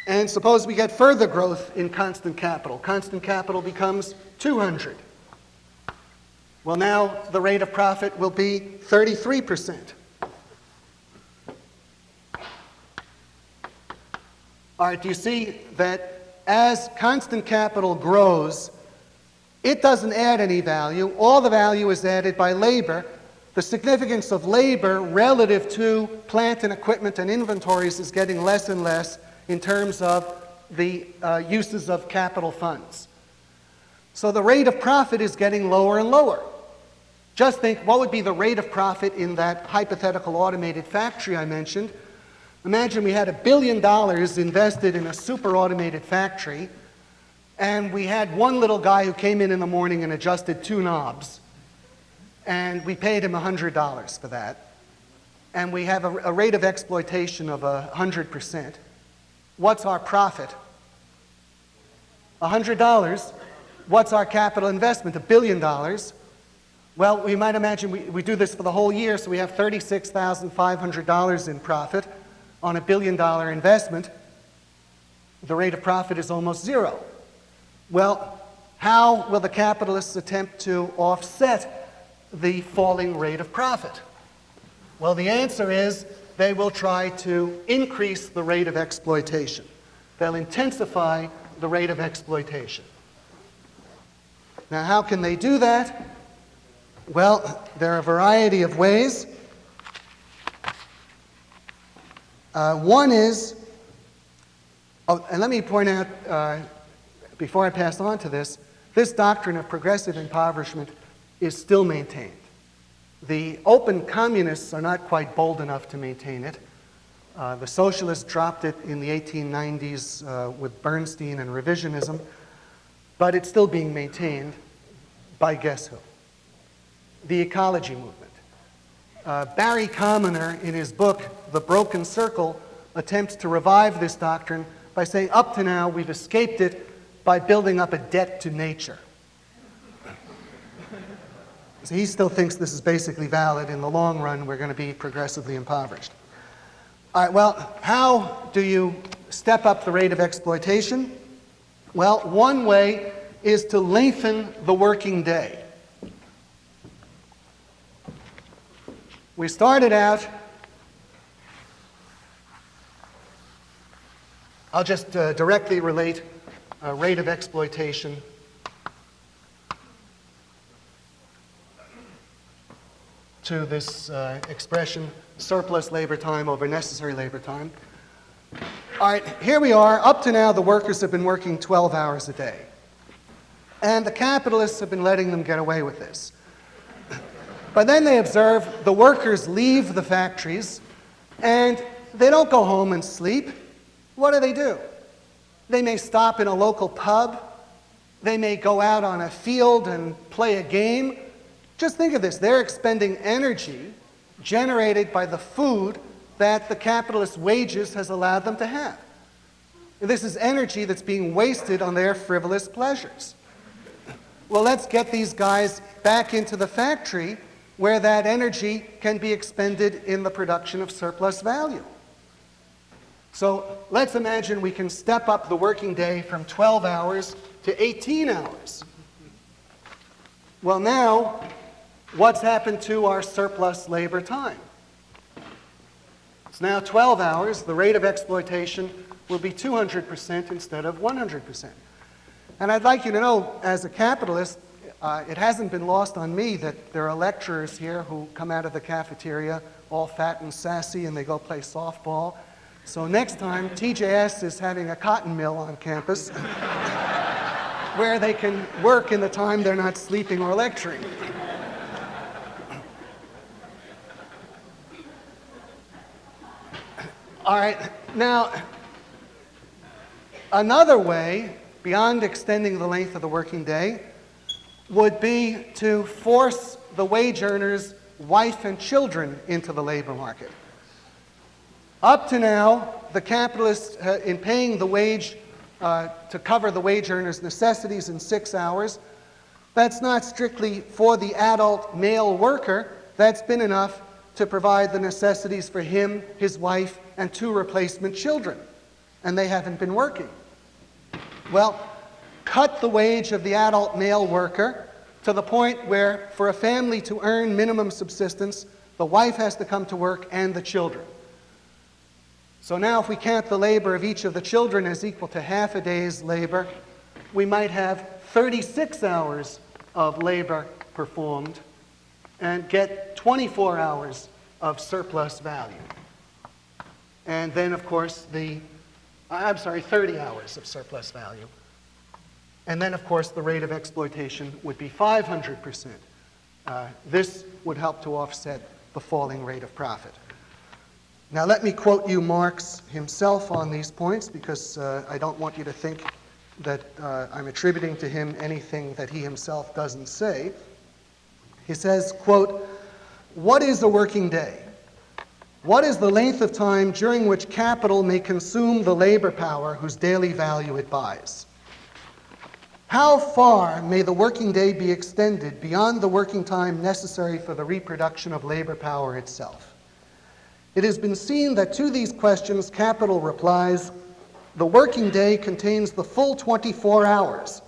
And suppose we get further growth in constant capital. Constant capital becomes 200. Well, now the rate of profit will be 33%. All right, do you see that as constant capital grows, it doesn't add any value. All the value is added by labor. The significance of labor relative to plant and equipment and inventories is getting less and less in terms of the uses of capital funds. So the rate of profit is getting lower and lower. Just think, what would be the rate of profit in that hypothetical automated factory I mentioned? Imagine we had $1 billion invested in a super automated factory, and we had one little guy who came in the morning and adjusted 2 knobs, and we paid him $100 for that. And we have a rate of exploitation of 100%. What's our profit? $100. What's our capital investment? $1 billion. Well, we might imagine we do this for the whole year, so we have $36,500 in profit on $1 billion investment. The rate of profit is almost 0. Well, how will the capitalists attempt to offset the falling rate of profit? Well, the answer is they will try to increase the rate of exploitation. They'll intensify the rate of exploitation. Now, how can they do that? Well, there are a variety of ways. One is, and let me point out, before I pass on to this doctrine of progressive impoverishment is still maintained. The open communists are not quite bold enough to maintain it. The socialists dropped it in the 1890s with Bernstein and revisionism, but it's still being maintained by guess who? The ecology movement. Barry Commoner, in his book, The Broken Circle, attempts to revive this doctrine by saying, up to now, we've escaped it by building up a debt to nature. So he still thinks this is basically valid. In the long run, we're going to be progressively impoverished. All right, well, how do you step up the rate of exploitation? Well, one way is to lengthen the working day. We started out, I'll just directly relate rate of exploitation to this expression, surplus labor time over necessary labor time. All right, here we are. Up to now, the workers have been working 12 hours a day. And the capitalists have been letting them get away with this. But then they observe the workers leave the factories, and they don't go home and sleep. What do? They may stop in a local pub. They may go out on a field and play a game. Just think of this. They're expending energy generated by the food that the capitalist wages has allowed them to have. This is energy that's being wasted on their frivolous pleasures. Well, let's get these guys back into the factory where that energy can be expended in the production of surplus value. So let's imagine we can step up the working day from 12 hours to 18 hours. Well, now, what's happened to our surplus labor time? It's now 12 hours. The rate of exploitation will be 200% instead of 100%. And I'd like you to know, as a capitalist, it hasn't been lost on me that there are lecturers here who come out of the cafeteria all fat and sassy and they go play softball. So next time, TJS is having a cotton mill on campus where they can work in the time they're not sleeping or lecturing. All right, now, another way, beyond extending the length of the working day, would be to force the wage earner's wife and children into the labor market. Up to now, the capitalists, in paying the wage to cover the wage earner's necessities in 6 hours, that's not strictly for the adult male worker. That's been enough to provide the necessities for him, his wife, and 2 replacement children. And they haven't been working. Well, cut the wage of the adult male worker to the point where, for a family to earn minimum subsistence, the wife has to come to work and the children. So now if we count the labor of each of the children as equal to half a day's labor, we might have 36 hours of labor performed and get 24 hours of surplus value. And then, of course, 30 hours of surplus value. And then, of course, the rate of exploitation would be 500%. This would help to offset the falling rate of profit. Now, let me quote you Marx himself on these points, because I don't want you to think that I'm attributing to him anything that he himself doesn't say. He says, quote, "What is a working day? What is the length of time during which capital may consume the labor power whose daily value it buys? How far may the working day be extended beyond the working time necessary for the reproduction of labor power itself? It has been seen that to these questions, capital replies, the working day contains the full 24 hours,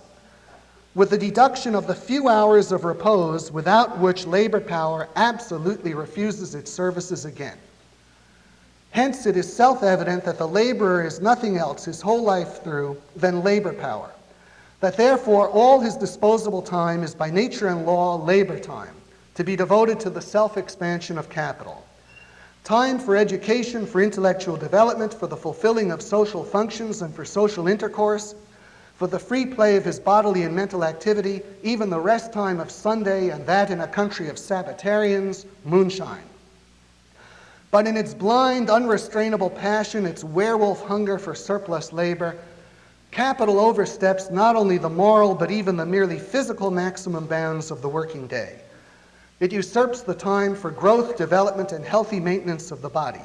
with the deduction of the few hours of repose without which labor power absolutely refuses its services again. Hence, it is self-evident that the laborer is nothing else his whole life through than labor power, that therefore all his disposable time is by nature and law labor time, to be devoted to the self-expansion of capital. Time for education, for intellectual development, for the fulfilling of social functions and for social intercourse, for the free play of his bodily and mental activity, even the rest time of Sunday, and that in a country of Sabbatarians, moonshine. But in its blind, unrestrainable passion, its werewolf hunger for surplus labor, capital oversteps not only the moral but even the merely physical maximum bounds of the working day. It usurps the time for growth, development, and healthy maintenance of the body.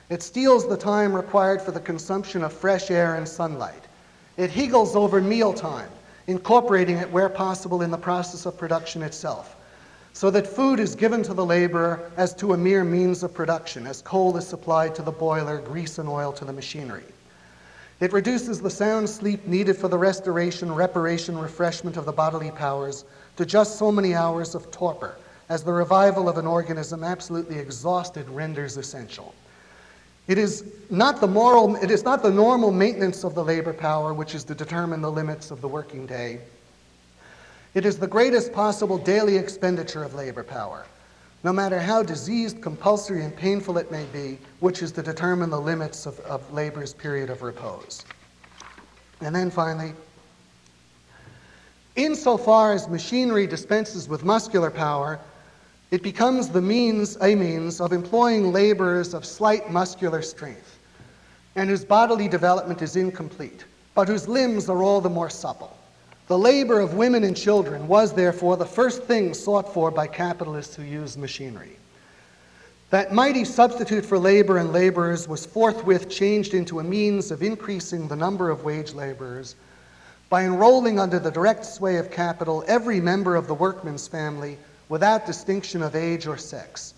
It steals the time required for the consumption of fresh air and sunlight. It heagles over mealtime, incorporating it where possible in the process of production itself, so that food is given to the laborer as to a mere means of production, as coal is supplied to the boiler, grease and oil to the machinery. It reduces the sound sleep needed for the restoration, reparation, refreshment of the bodily powers to just so many hours of torpor, as the revival of an organism absolutely exhausted renders essential. It is not the normal maintenance of the labor power which is to determine the limits of the working day. It is the greatest possible daily expenditure of labor power, no matter how diseased, compulsory, and painful it may be, which is to determine the limits of labor's period of repose. And then finally, insofar as machinery dispenses with muscular power, it becomes a means of employing laborers of slight muscular strength, and whose bodily development is incomplete, but whose limbs are all the more supple. The labor of women and children was, therefore, the first thing sought for by capitalists who used machinery. That mighty substitute for labor and laborers was forthwith changed into a means of increasing the number of wage laborers by enrolling under the direct sway of capital every member of the workman's family without distinction of age or sex.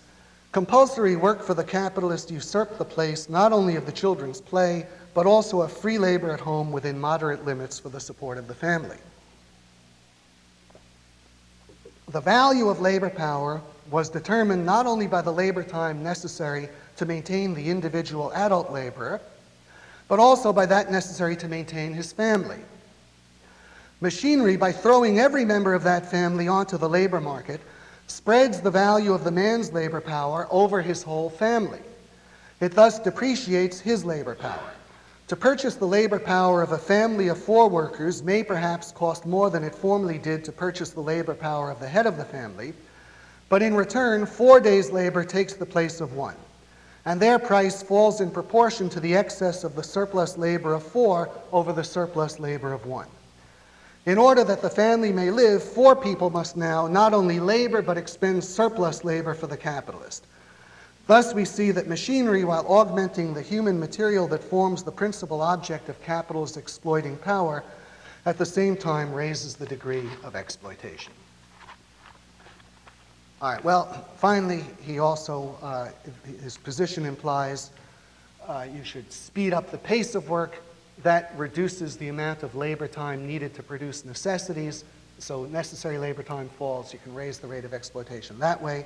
Compulsory work for the capitalist usurped the place not only of the children's play, but also of free labor at home within moderate limits for the support of the family. The value of labor power was determined not only by the labor time necessary to maintain the individual adult laborer, but also by that necessary to maintain his family. Machinery, by throwing every member of that family onto the labor market, spreads the value of the man's labor power over his whole family. It thus depreciates his labor power. To purchase the labor power of a family of 4 workers may perhaps cost more than it formerly did to purchase the labor power of the head of the family, but in return, 4 days' labor takes the place of 1, and their price falls in proportion to the excess of the surplus labor of 4 over the surplus labor of 1. In order that the family may live, 4 people must now not only labor but expend surplus labor for the capitalist. Thus we see that machinery, while augmenting the human material that forms the principal object of capital's exploiting power, at the same time raises the degree of exploitation. All right, well, finally, he also, his position implies you should speed up the pace of work. That reduces the amount of labor time needed to produce necessities. So necessary labor time falls. You can raise the rate of exploitation that way.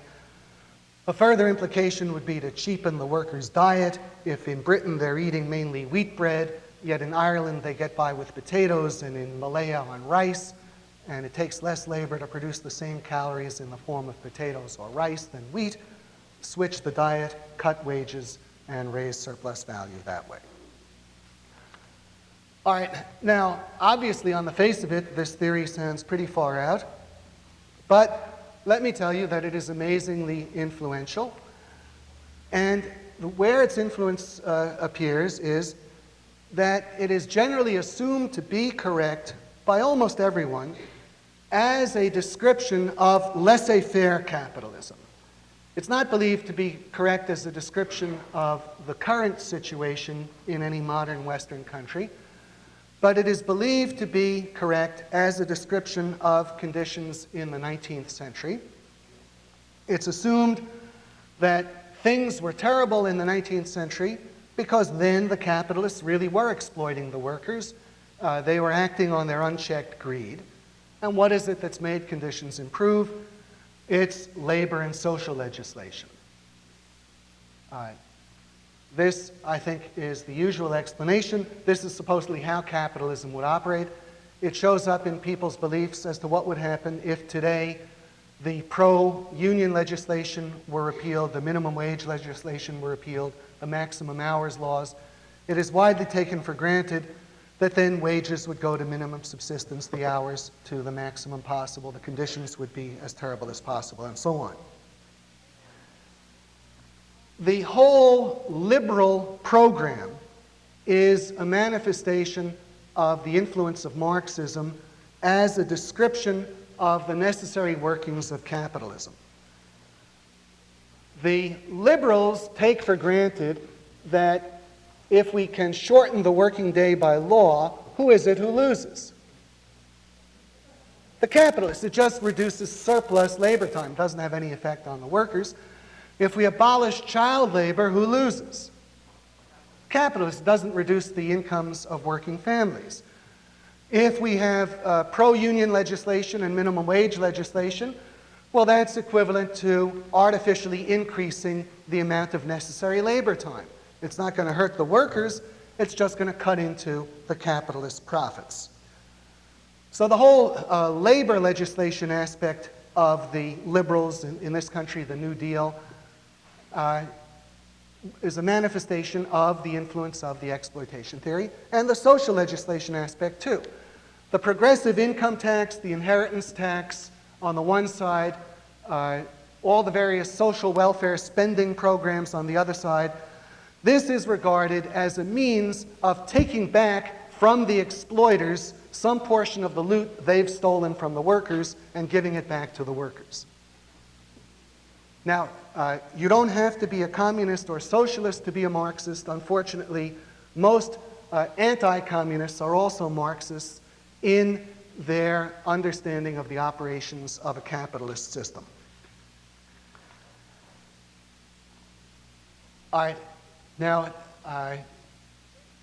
A further implication would be to cheapen the worker's diet. If in Britain they're eating mainly wheat bread, yet in Ireland they get by with potatoes, and in Malaya on rice, and it takes less labor to produce the same calories in the form of potatoes or rice than wheat, switch the diet, cut wages, and raise surplus value that way. All right, now, obviously, on the face of it, this theory sounds pretty far out, but let me tell you that it is amazingly influential, and where its influence appears is that it is generally assumed to be correct by almost everyone as a description of laissez-faire capitalism. It's not believed to be correct as a description of the current situation in any modern Western country, but it is believed to be correct as a description of conditions in the 19th century. It's assumed that things were terrible in the 19th century because then the capitalists really were exploiting the workers. They were acting on their unchecked greed. And what is it that's made conditions improve? It's labor and social legislation. This, I think, is the usual explanation. This is supposedly how capitalism would operate. It shows up in people's beliefs as to what would happen if today the pro-union legislation were repealed, the minimum wage legislation were repealed, the maximum hours laws. It is widely taken for granted that then wages would go to minimum subsistence, the hours to the maximum possible, the conditions would be as terrible as possible, and so on. The whole liberal program is a manifestation of the influence of Marxism as a description of the necessary workings of capitalism. The liberals take for granted that if we can shorten the working day by law, who is it who loses? The capitalists. It just reduces surplus labor time. It doesn't have any effect on the workers. If we abolish child labor, who loses? Capitalists. It doesn't reduce the incomes of working families. If we have pro-union legislation and minimum wage legislation, well, that's equivalent to artificially increasing the amount of necessary labor time. It's not going to hurt the workers, it's just going to cut into the capitalist profits. So the whole labor legislation aspect of the liberals in this country, the New Deal, is a manifestation of the influence of the exploitation theory, and the social legislation aspect too. The progressive income tax, the inheritance tax on the one side, all the various social welfare spending programs on the other side, this is regarded as a means of taking back from the exploiters some portion of the loot they've stolen from the workers and giving it back to the workers. Now, you don't have to be a communist or socialist to be a Marxist. Unfortunately, most anti-communists are also Marxists in their understanding of the operations of a capitalist system. All right. Now,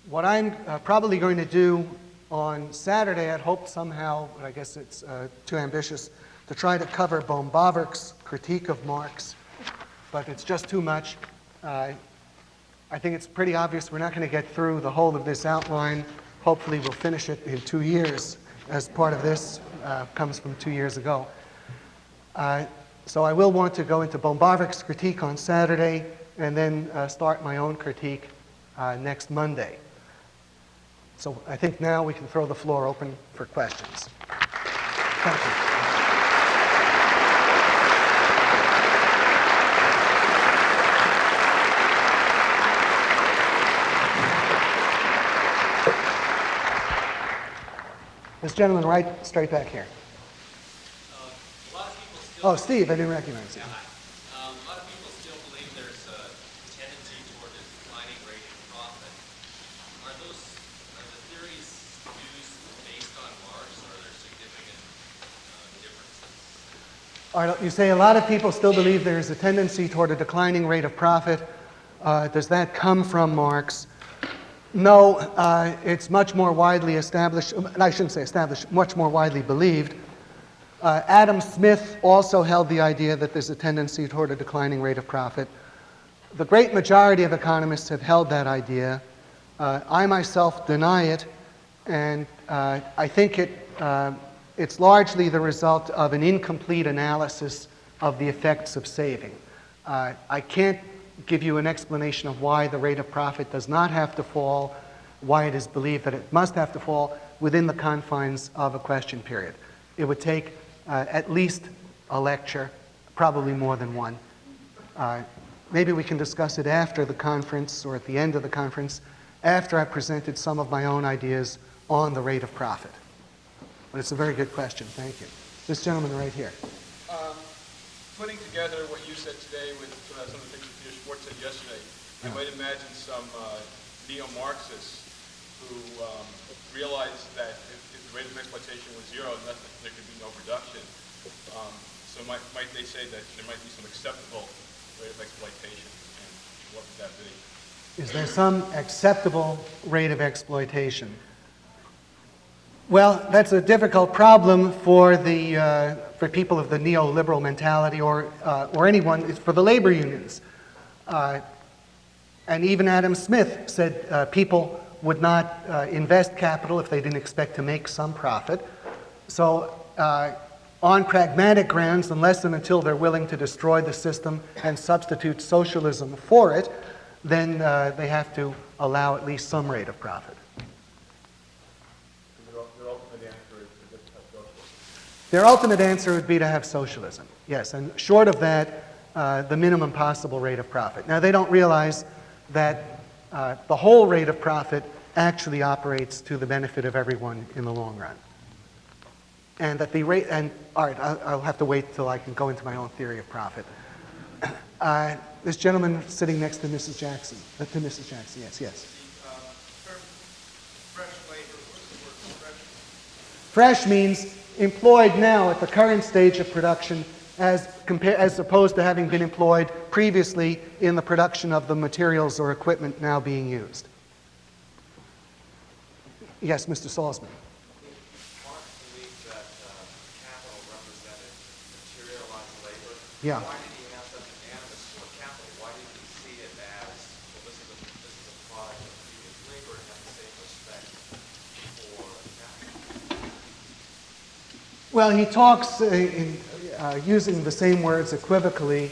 what I'm probably going to do on Saturday, I'd hoped somehow, but I guess it's too ambitious, to try to cover Baum-Bawerk's critique of Marx, but it's just too much. I think it's pretty obvious we're not going to get through the whole of this outline. Hopefully we'll finish it in 2 years, as part of this comes from 2 years ago. So I will want to go into Baum-Bawerk's critique on Saturday, and then start my own critique next Monday. So I think now we can throw the floor open for questions. Thank you. This gentleman right straight back here. A lot of people still Oh, Steve, I didn't recognize you. a lot of people still believe there's a tendency toward a declining rate of profit. Are the theories used based on Marx, or are there significant differences? All right, you say a lot of people still believe there is a tendency toward a declining rate of profit. Does that come from Marx? No, it's much more widely established, I shouldn't say established, much more widely believed. Adam Smith also held the idea that there's a tendency toward a declining rate of profit. The great majority of economists have held that idea. I myself deny it, and I think it's largely the result of an incomplete analysis of the effects of saving. I can't give you an explanation of why the rate of profit does not have to fall. why it is believed that it must have to fall within the confines of a question period. It would take at least a lecture, probably more than one. Maybe we can discuss it after the conference or at the end of the conference, after I've presented some of my own ideas on the rate of profit. But it's a very good question. Thank you. This gentleman right here. Putting together what you said today with some of the things that Peter Schwartz said yesterday, I might imagine some neo-Marxists who realized that if the rate of exploitation was zero, then there could be no production. So might they say that there might be some acceptable rate of exploitation, and what would that be? Is there some acceptable rate of exploitation? Well, that's a difficult problem for people of the neoliberal mentality, or anyone. It's for the labor unions. And even Adam Smith said people would not invest capital if they didn't expect to make some profit. So on pragmatic grounds, unless and until they're willing to destroy the system and substitute socialism for it, then they have to allow at least some rate of profit. Their ultimate answer would be to have socialism, yes, and short of that, the minimum possible rate of profit. Now, they don't realize that the whole rate of profit actually operates to the benefit of everyone in the long run. And that the rate, and all right, I'll have to wait till I can go into my own theory of profit. This gentleman sitting next to Mrs. Jackson, yes. Fresh labor, what's the word fresh? Fresh means employed now at the current stage of production as opposed to having been employed previously in the production of the materials or equipment now being used. Yes, Mr. Salzman. Marx believed that capital represented materialized labor. Yeah. Why did he have such an animus toward capital? Why didn't he see it as, well, this is a product of previous labor and have the same respect for capital? Well, he talks using the same words equivocally.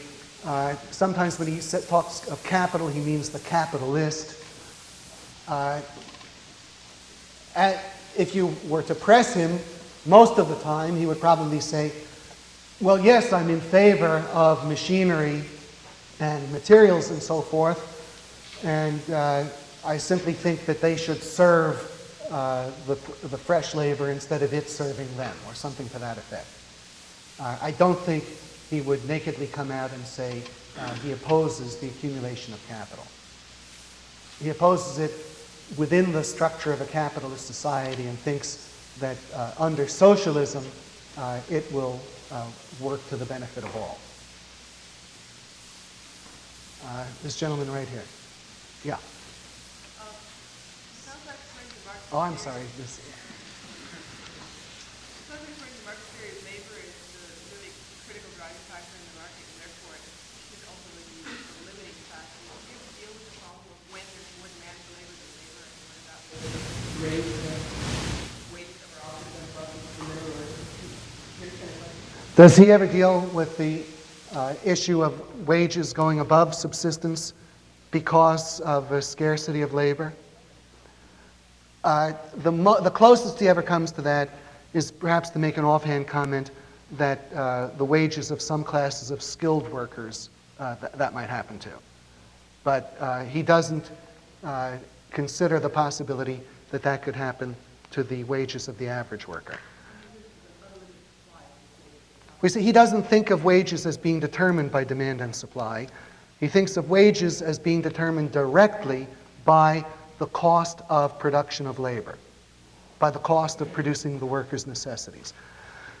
Sometimes when he talks of capital, he means the capitalist. If you were to press him, most of the time, he would probably say, well, yes, I'm in favor of machinery and materials and so forth, and I simply think that they should serve the fresh labor instead of it serving them, or something to that effect. I don't think he would nakedly come out and say he opposes the accumulation of capital. He opposes it within the structure of a capitalist society and thinks that under socialism it will work to the benefit of all. This gentleman right here. Yeah. Sounds like according to Marx's Oh, I'm theory- sorry. Sounds like according to Marx's theory, labor is the really critical driving factor in the market, and therefore it should ultimately be the limiting factor. Do you ever deal with the problem of when there's more demand for labor than labor, and what about wages that were offered than Does he ever deal with the issue of wages going above subsistence because of a scarcity of labor? The closest he ever comes to that is perhaps to make an offhand comment that the wages of some classes of skilled workers, that might happen to. But he doesn't consider the possibility that that could happen to the wages of the average worker. We see he doesn't think of wages as being determined by demand and supply. He thinks of wages as being determined directly by the cost of production of labor, by the cost of producing the worker's necessities.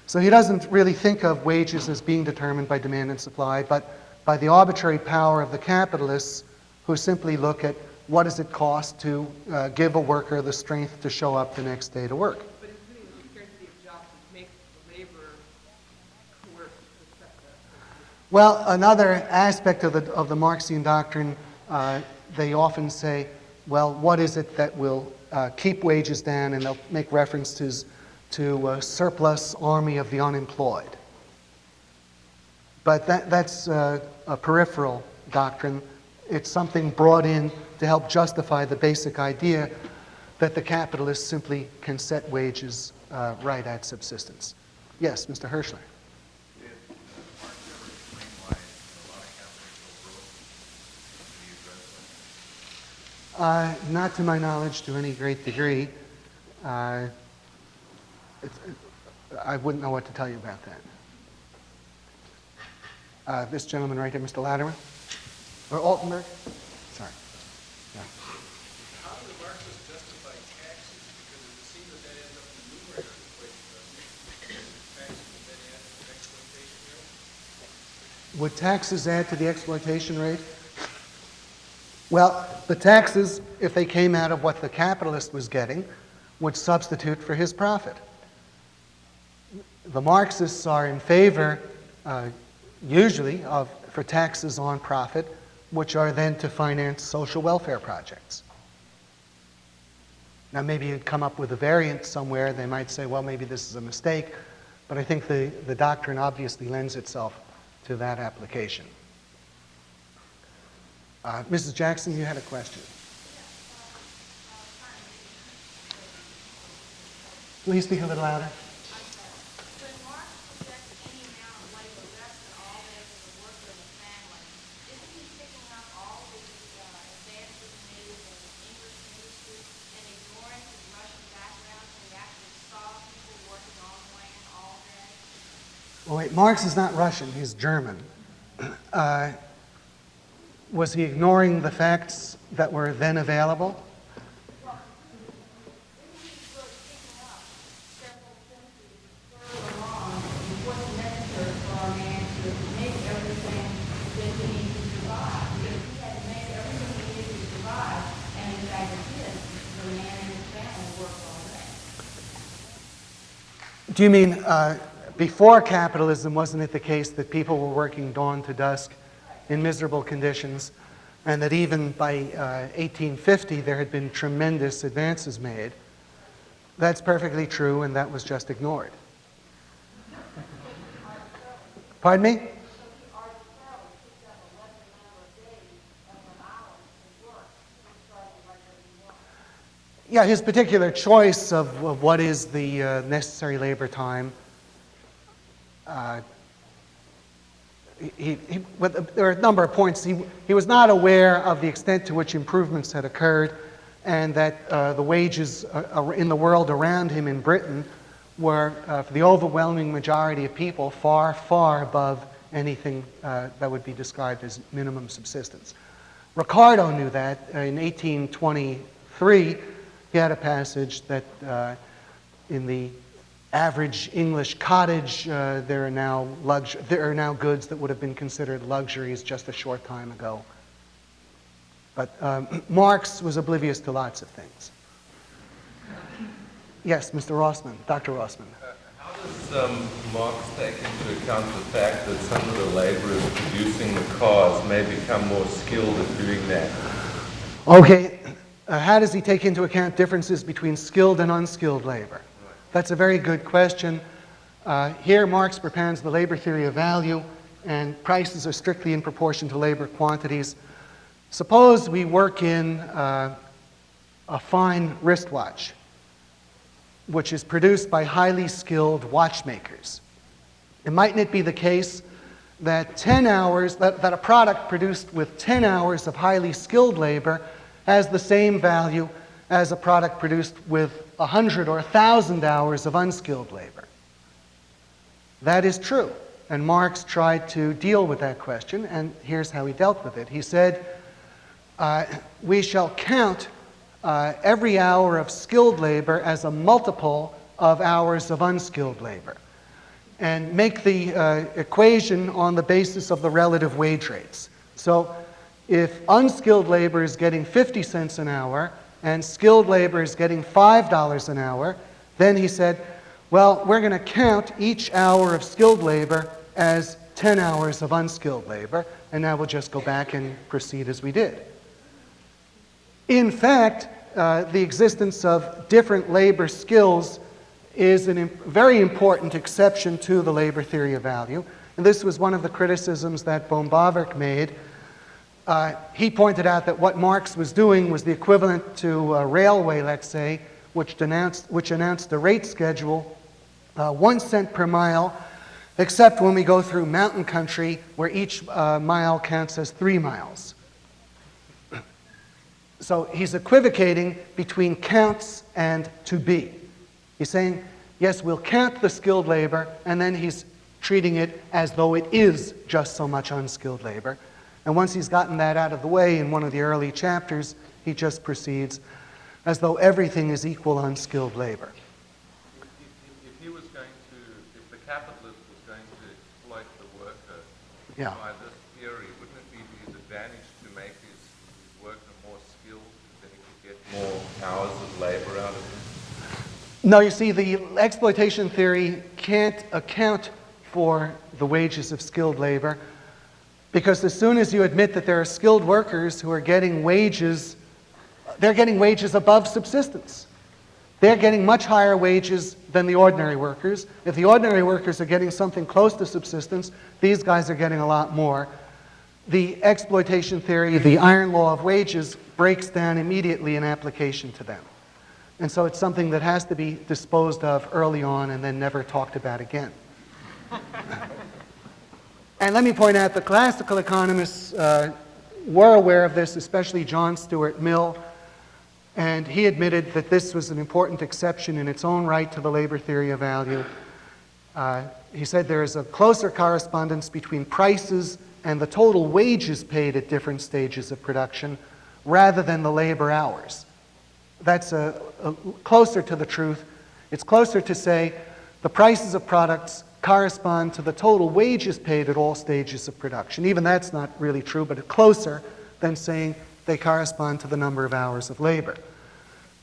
So he doesn't really think of wages as being determined by demand and supply, but by the arbitrary power of the capitalists who simply look at what does it cost to give a worker the strength to show up the next day to work. But including the scarcity of jobs, which makes the labor coerced to accept that. Well, another aspect of the Marxian doctrine, they often say, well, what is it that will keep wages down? And they'll make references to a surplus army of the unemployed. But that's a peripheral doctrine. It's something brought in to help justify the basic idea that the capitalist simply can set wages right at subsistence. Yes, Mr. Hirschler. Not to my knowledge to any great degree. I wouldn't know what to tell you about that. This gentleman right here, Mr. Latterman? Or Altenberg? Sorry. Yeah. How do the Marxists justify taxes? Because it would seem that ends up in the numerator of the equation, doesn't it? Taxes would then add to the exploitation rate? Would taxes add to the exploitation rate? Well, the taxes, if they came out of what the capitalist was getting, would substitute for his profit. The Marxists are in favor, usually, for taxes on profit, which are then to finance social welfare projects. Now, maybe you'd come up with a variant somewhere. They might say, well, maybe this is a mistake. But I think the doctrine obviously lends itself to that application. Mrs. Jackson, you had a question. Please speak a little louder. When Marx projects any amount of labor less than all that of the worker in the family, isn't he picking up all the advances made in the English industry and ignoring his Russian background when he actually saw people working on land all day? Well, wait, Marx is not Russian, he's German. Was he ignoring the facts that were then available? Well, isn't he really picking up several centuries further on what's necessary for a man to make everything that he needs to survive? If he had made everything he needed to survive, and in fact he did, the man and his family worked all day. Do you mean before capitalism, wasn't it the case that people were working dawn to dusk in miserable conditions, and that even by 1850 there had been tremendous advances made? That's perfectly true, and that was just ignored. Pardon me? Yeah, his particular choice of what is the necessary labor time. There are a number of points. He was not aware of the extent to which improvements had occurred, and that the wages in the world around him in Britain were, for the overwhelming majority of people, far, far above anything that would be described as minimum subsistence. Ricardo knew that. In 1823, he had a passage that in the average English cottage, there are now goods that would have been considered luxuries just a short time ago. But Marx was oblivious to lots of things. Yes, Mr. Reisman, Dr. Reisman. How does Marx take into account the fact that some of the laborers producing the cars may become more skilled at doing that? Okay, how does he take into account differences between skilled and unskilled labor? That's a very good question. Here, Marx propounds the labor theory of value, and prices are strictly in proportion to labor quantities. Suppose we work in a fine wristwatch, which is produced by highly skilled watchmakers. And mightn't it be the case that that a product produced with 10 hours of highly skilled labor has the same value as a product produced with 100 or 1,000 hours of unskilled labor? That is true. And Marx tried to deal with that question, and here's how he dealt with it. He said, we shall count every hour of skilled labor as a multiple of hours of unskilled labor, and make the equation on the basis of the relative wage rates. So if unskilled labor is getting 50 cents an hour and skilled labor is getting $5 an hour, then he said, well, we're going to count each hour of skilled labor as 10 hours of unskilled labor, and now we'll just go back and proceed as we did. In fact, the existence of different labor skills is a very important exception to the labor theory of value. And this was one of the criticisms that von Bauwerk made he pointed out that what Marx was doing was the equivalent to a railway, let's say, which announced a rate schedule, 1 cent per mile, except when we go through mountain country where each mile counts as 3 miles. So he's equivocating between counts and to be. He's saying, yes, we'll count the skilled labor, and then he's treating it as though it is just so much unskilled labor. And once he's gotten that out of the way in one of the early chapters, he just proceeds as though everything is equal unskilled labor. If he was going to, if the capitalist was going to exploit the worker Yeah. by this theory, wouldn't it be to his advantage to make his worker more skilled, then he could get more hours of labor out of him? No, you see, the exploitation theory can't account for the wages of skilled labor, because as soon as you admit that there are skilled workers who are getting wages, they're getting wages above subsistence. They're getting much higher wages than the ordinary workers. If the ordinary workers are getting something close to subsistence, these guys are getting a lot more. The exploitation theory, the iron law of wages, breaks down immediately in application to them. And so it's something that has to be disposed of early on and then never talked about again. And let me point out the classical economists were aware of this, especially John Stuart Mill, and he admitted that this was an important exception in its own right to the labor theory of value. He said there is a closer correspondence between prices and the total wages paid at different stages of production rather than the labor hours. That's closer to the truth. It's closer to say the prices of products correspond to the total wages paid at all stages of production. Even that's not really true, but it's closer than saying they correspond to the number of hours of labor.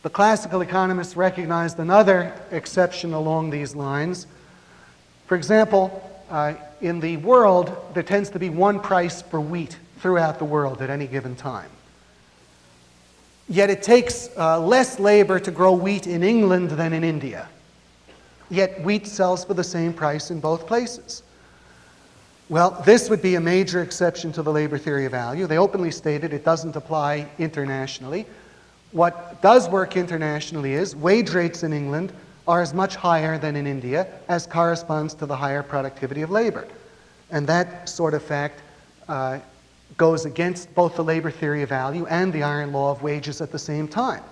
The classical economists recognized another exception along these lines. For example, in the world, there tends to be one price for wheat throughout the world at any given time. Yet it takes less labor to grow wheat in England than in India. Yet wheat sells for the same price in both places. Well, this would be a major exception to the labor theory of value. They openly stated it doesn't apply internationally. What does work internationally is wage rates in England are as much higher than in India as corresponds to the higher productivity of labor. And that sort of fact goes against both the labor theory of value and the iron law of wages at the same time.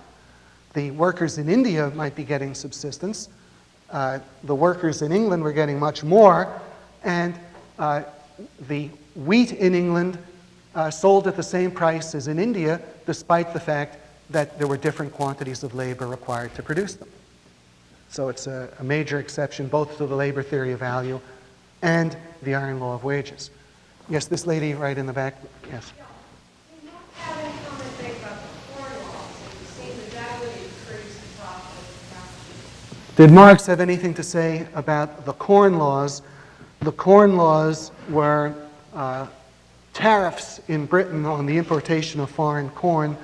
The workers in India might be getting subsistence. The workers in England were getting much more, and the wheat in England sold at the same price as in India, despite the fact that there were different quantities of labor required to produce them. So it's a major exception both to the labor theory of value and the iron law of wages. Yes, this lady right in the back. Yes. You don't have any comment made about the corn laws, and it seems that would increase the profit of the country. Did Marx have anything to say about the corn laws? The corn laws were tariffs in Britain on the importation of foreign corn,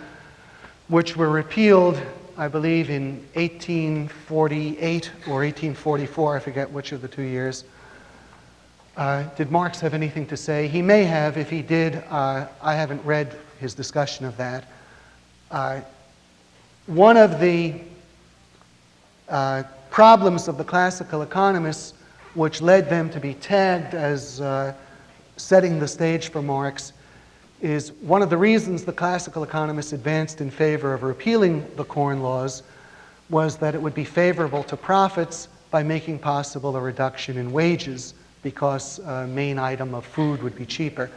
which were repealed, I believe, in 1848 or 1844, I forget which of the 2 years. Did Marx have anything to say? He may have. If he did, I haven't read his discussion of that. One of the problems of the classical economists, which led them to be tagged as setting the stage for Marx, is one of the reasons the classical economists advanced in favor of repealing the corn laws was that it would be favorable to profits by making possible a reduction in wages because a main item of food would be cheaper.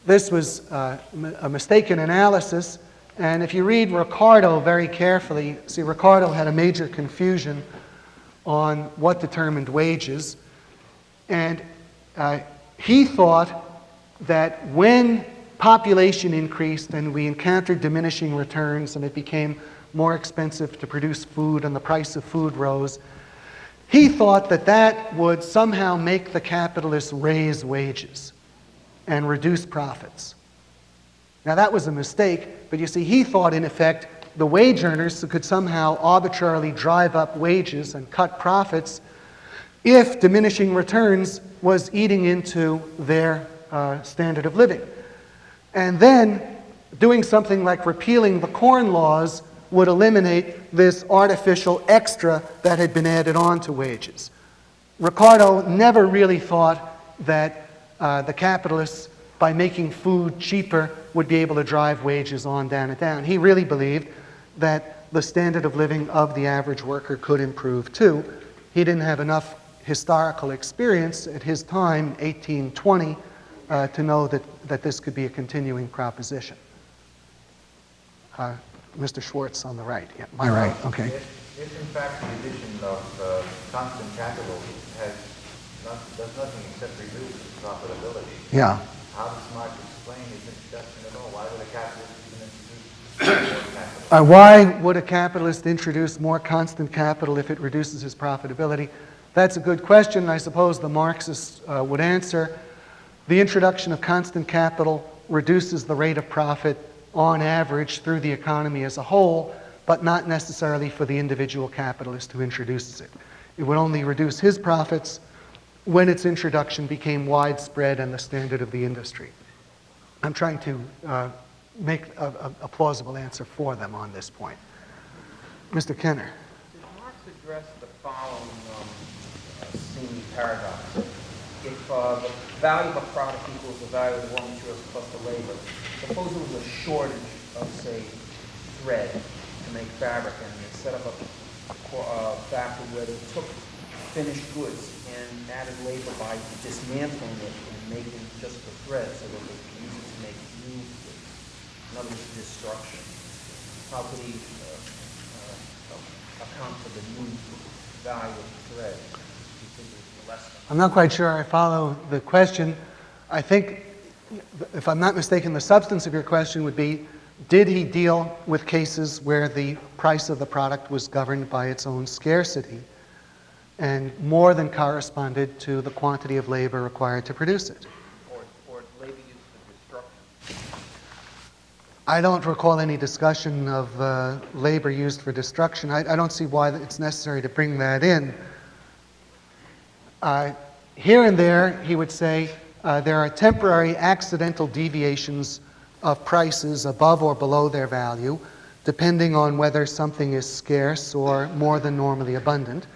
This was a mistaken analysis, and if you read Ricardo very carefully, see, Ricardo had a major confusion on what determined wages, and he thought that when population increased and we encountered diminishing returns and it became more expensive to produce food and the price of food rose, he thought that that would somehow make the capitalists raise wages and reduce profits. Now that was a mistake, but you see, he thought in effect the wage earners could somehow arbitrarily drive up wages and cut profits if diminishing returns was eating into their standard of living. And then doing something like repealing the Corn Laws would eliminate this artificial extra that had been added on to wages. Ricardo never really thought that the capitalists, by making food cheaper, would be able to drive wages on down and down. He really believed that the standard of living of the average worker could improve too. He didn't have enough historical experience at his time, 1820, to know that this could be a continuing proposition. Mr. Schwartz on the right. Yeah, my right, okay. If in fact the addition of constant capital does nothing except reduce profitability, Yeah. how does Marx explain his introduction at all? Why would a capitalist even introduce more capital? Why would a capitalist introduce more constant capital if it reduces his profitability? That's a good question. I suppose the Marxists would answer. The introduction of constant capital reduces the rate of profit on average through the economy as a whole, but not necessarily for the individual capitalist who introduces it. It would only reduce his profits when its introduction became widespread and the standard of the industry. I'm trying to make a plausible answer for them on this point. Mr. Kenner. Did Marx address the following seeming paradox? If the value of a product equals the value of the raw materials plus the labor, suppose there was a shortage of, say, thread to make fabric, and they set up a factory where they took finished goods and added labor by dismantling it and making just the thread so that they could use it to make new goods. In other words, destruction. How could he account for the new value of the thread? Do you think it was less than? I'm not quite sure I follow the question. I think, if I'm not mistaken, the substance of your question would be, did he deal with cases where the price of the product was governed by its own scarcity and more than corresponded to the quantity of labor required to produce it? Or labor used for destruction? I don't recall any discussion of labor used for destruction. I don't see why it's necessary to bring that in. Here and there, he would say, there are temporary accidental deviations of prices above or below their value, depending on whether something is scarce or more than normally abundant.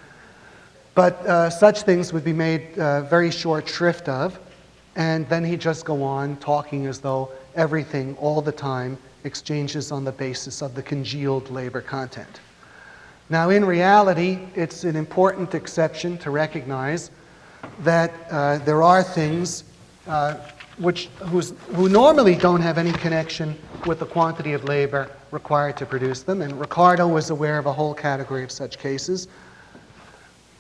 But such things would be made very short shrift of, and then he'd just go on talking as though everything, all the time, exchanges on the basis of the congealed labor content. Now, in reality, it's an important exception to recognize that there are things who normally don't have any connection with the quantity of labor required to produce them, and Ricardo was aware of a whole category of such cases.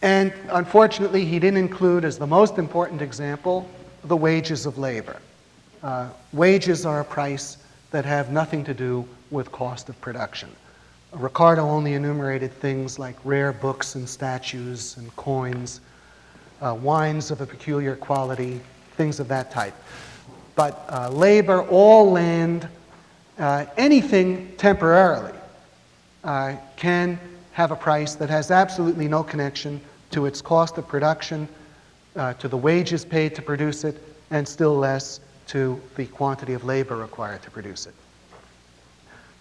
And unfortunately, he didn't include as the most important example the wages of labor. Wages are a price that have nothing to do with cost of production. Ricardo only enumerated things like rare books and statues and coins, wines of a peculiar quality, things of that type. But labor, all land, anything temporarily can have a price that has absolutely no connection to its cost of production, to the wages paid to produce it, and still less to the quantity of labor required to produce it.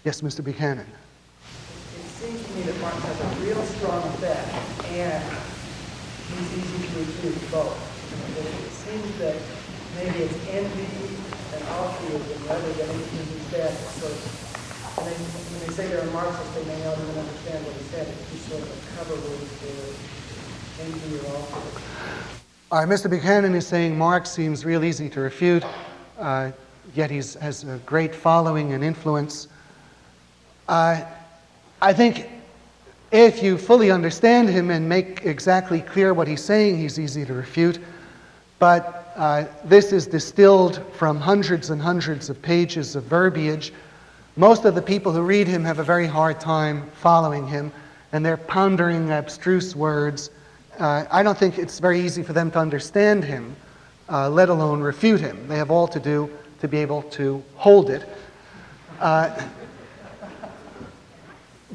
Yes, Mr. Buchanan. It seems to me that Marx has a real strong effect, and he's easy to refute both. It seems that maybe it's envy and altruism rather than anything he said. So when they say they're a Marxist, they may not even understand what he said. It's just sort of a cover word for envy or altruism. All right, Mr. Buchanan is saying Marx seems real easy to refute, yet he has a great following and influence. I think if you fully understand him and make exactly clear what he's saying, he's easy to refute. But this is distilled from hundreds and hundreds of pages of verbiage. Most of the people who read him have a very hard time following him, and they're pondering abstruse words. I don't think it's very easy for them to understand him, let alone refute him. They have all to do to be able to hold it.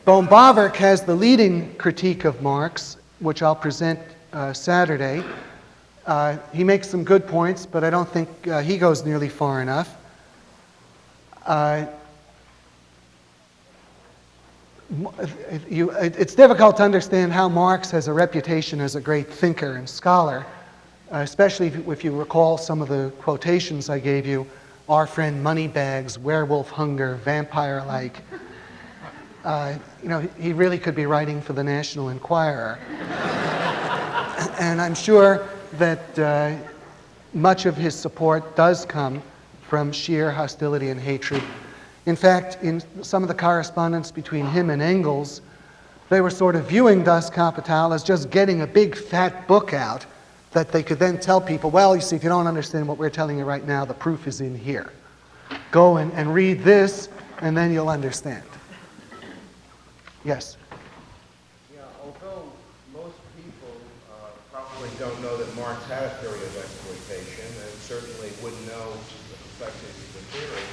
Bohm-Bawerk has the leading critique of Marx, which I'll present Saturday. He makes some good points, but I don't think he goes nearly far enough. Uh, it's difficult to understand how Marx has a reputation as a great thinker and scholar, especially if you recall some of the quotations I gave you, our friend Moneybags, werewolf hunger, vampire-like. He really could be writing for the National Enquirer. And I'm sure that much of his support does come from sheer hostility and hatred. In fact, in some of the correspondence between him and Engels, they were sort of viewing Das Kapital as just getting a big fat book out that they could then tell people, well, you see, if you don't understand what we're telling you right now, the proof is in here. Go and read this, and then you'll understand. Yes? Yeah, although most people probably don't know that Marx had a theory of exploitation, and certainly wouldn't know such as the theory,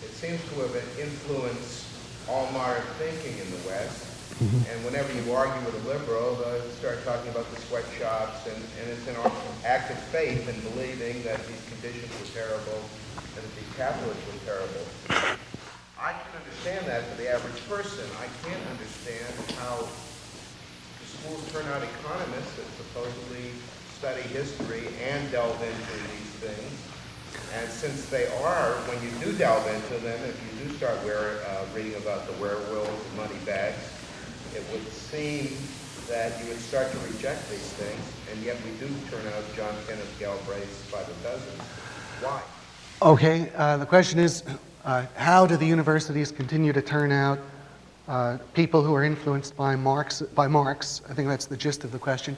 it seems to have influenced all modern thinking in the West. And whenever you argue with a liberal, they start talking about the sweatshops, and it's an act of faith in believing that these conditions were terrible and that these capitalists were terrible. I can understand that for the average person. I can't understand how the schools turn out economists that supposedly study history and delve into these things. And since they are, when you do delve into them, if you do start reading about the werewolves and money bags, it would seem that you would start to reject these things, and yet we do turn out John Kenneth Galbraiths by the dozens. Why? Okay, the question is, how do the universities continue to turn out people who are influenced by Marx? I think that's the gist of the question.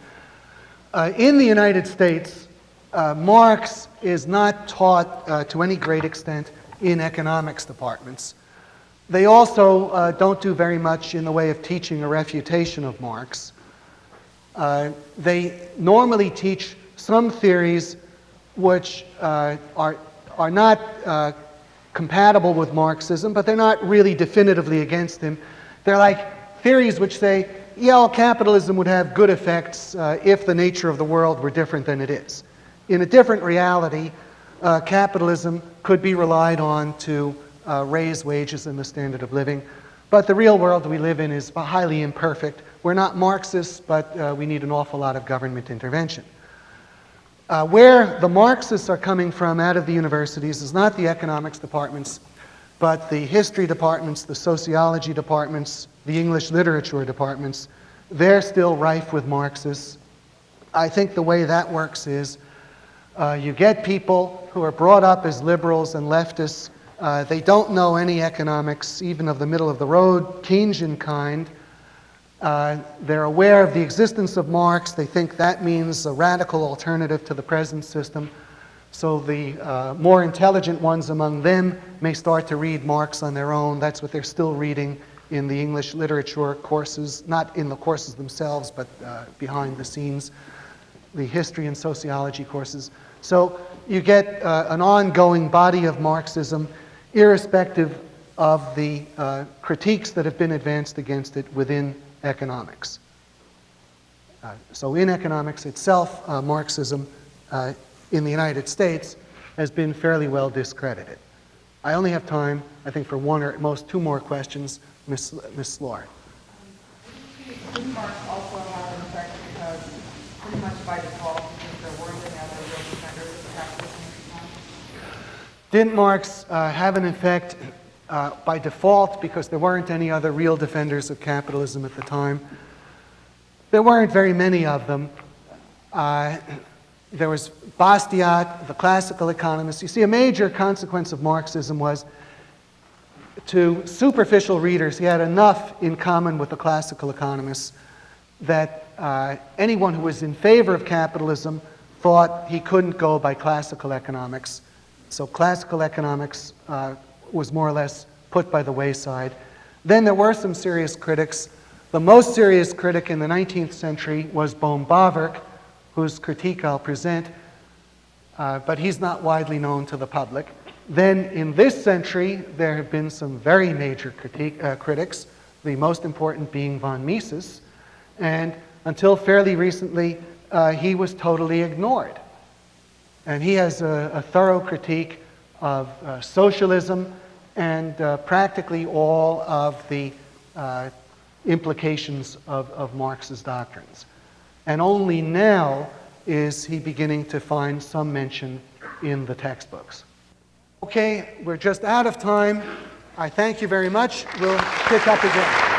In the United States, Marx is not taught to any great extent in economics departments. They also don't do very much in the way of teaching a refutation of Marx. They normally teach some theories which are not compatible with Marxism, but they're not really definitively against him. They're like theories which say, yeah, well, capitalism would have good effects if the nature of the world were different than it is. In a different reality, capitalism could be relied on to raise wages and the standard of living. But the real world we live in is highly imperfect. We're not Marxists, but we need an awful lot of government intervention. Where the Marxists are coming from out of the universities is not the economics departments, but the history departments, the sociology departments, the English literature departments. They're still rife with Marxists. I think the way that works is you get people who are brought up as liberals and leftists. They don't know any economics, even of the middle-of-the-road Keynesian kind. They're aware of the existence of Marx. They think that means a radical alternative to the present system. So the more intelligent ones among them may start to read Marx on their own. That's what they're still reading in the English literature courses, not in the courses themselves, but behind the scenes, the history and sociology courses. So you get an ongoing body of Marxism, irrespective of the critiques that have been advanced against it within economics. So in economics itself, Marxism in the United States has been fairly well discredited. I only have time, I think, for one or at most two more questions. Ms. Slor. Didn't Marx also have an effect because pretty much by default, because there weren't any other real defenders of capitalism at the time? Didn't Marx have an effect by default because there weren't any other real defenders of capitalism at the time? There weren't very many of them. There was Bastiat, the classical economist. You see, a major consequence of Marxism was, to superficial readers, he had enough in common with the classical economists that anyone who was in favor of capitalism thought he couldn't go by classical economics. So classical economics was more or less put by the wayside. Then there were some serious critics. The most serious critic in the 19th century was Bohm-Bawerk, whose critique I'll present, but he's not widely known to the public. Then in this century, there have been some very major critics, the most important being von Mises, and until fairly recently, he was totally ignored. And he has a thorough critique of socialism and practically all of the implications of Marx's doctrines. And only now is he beginning to find some mention in the textbooks. Okay, we're just out of time. I thank you very much. We'll pick up again.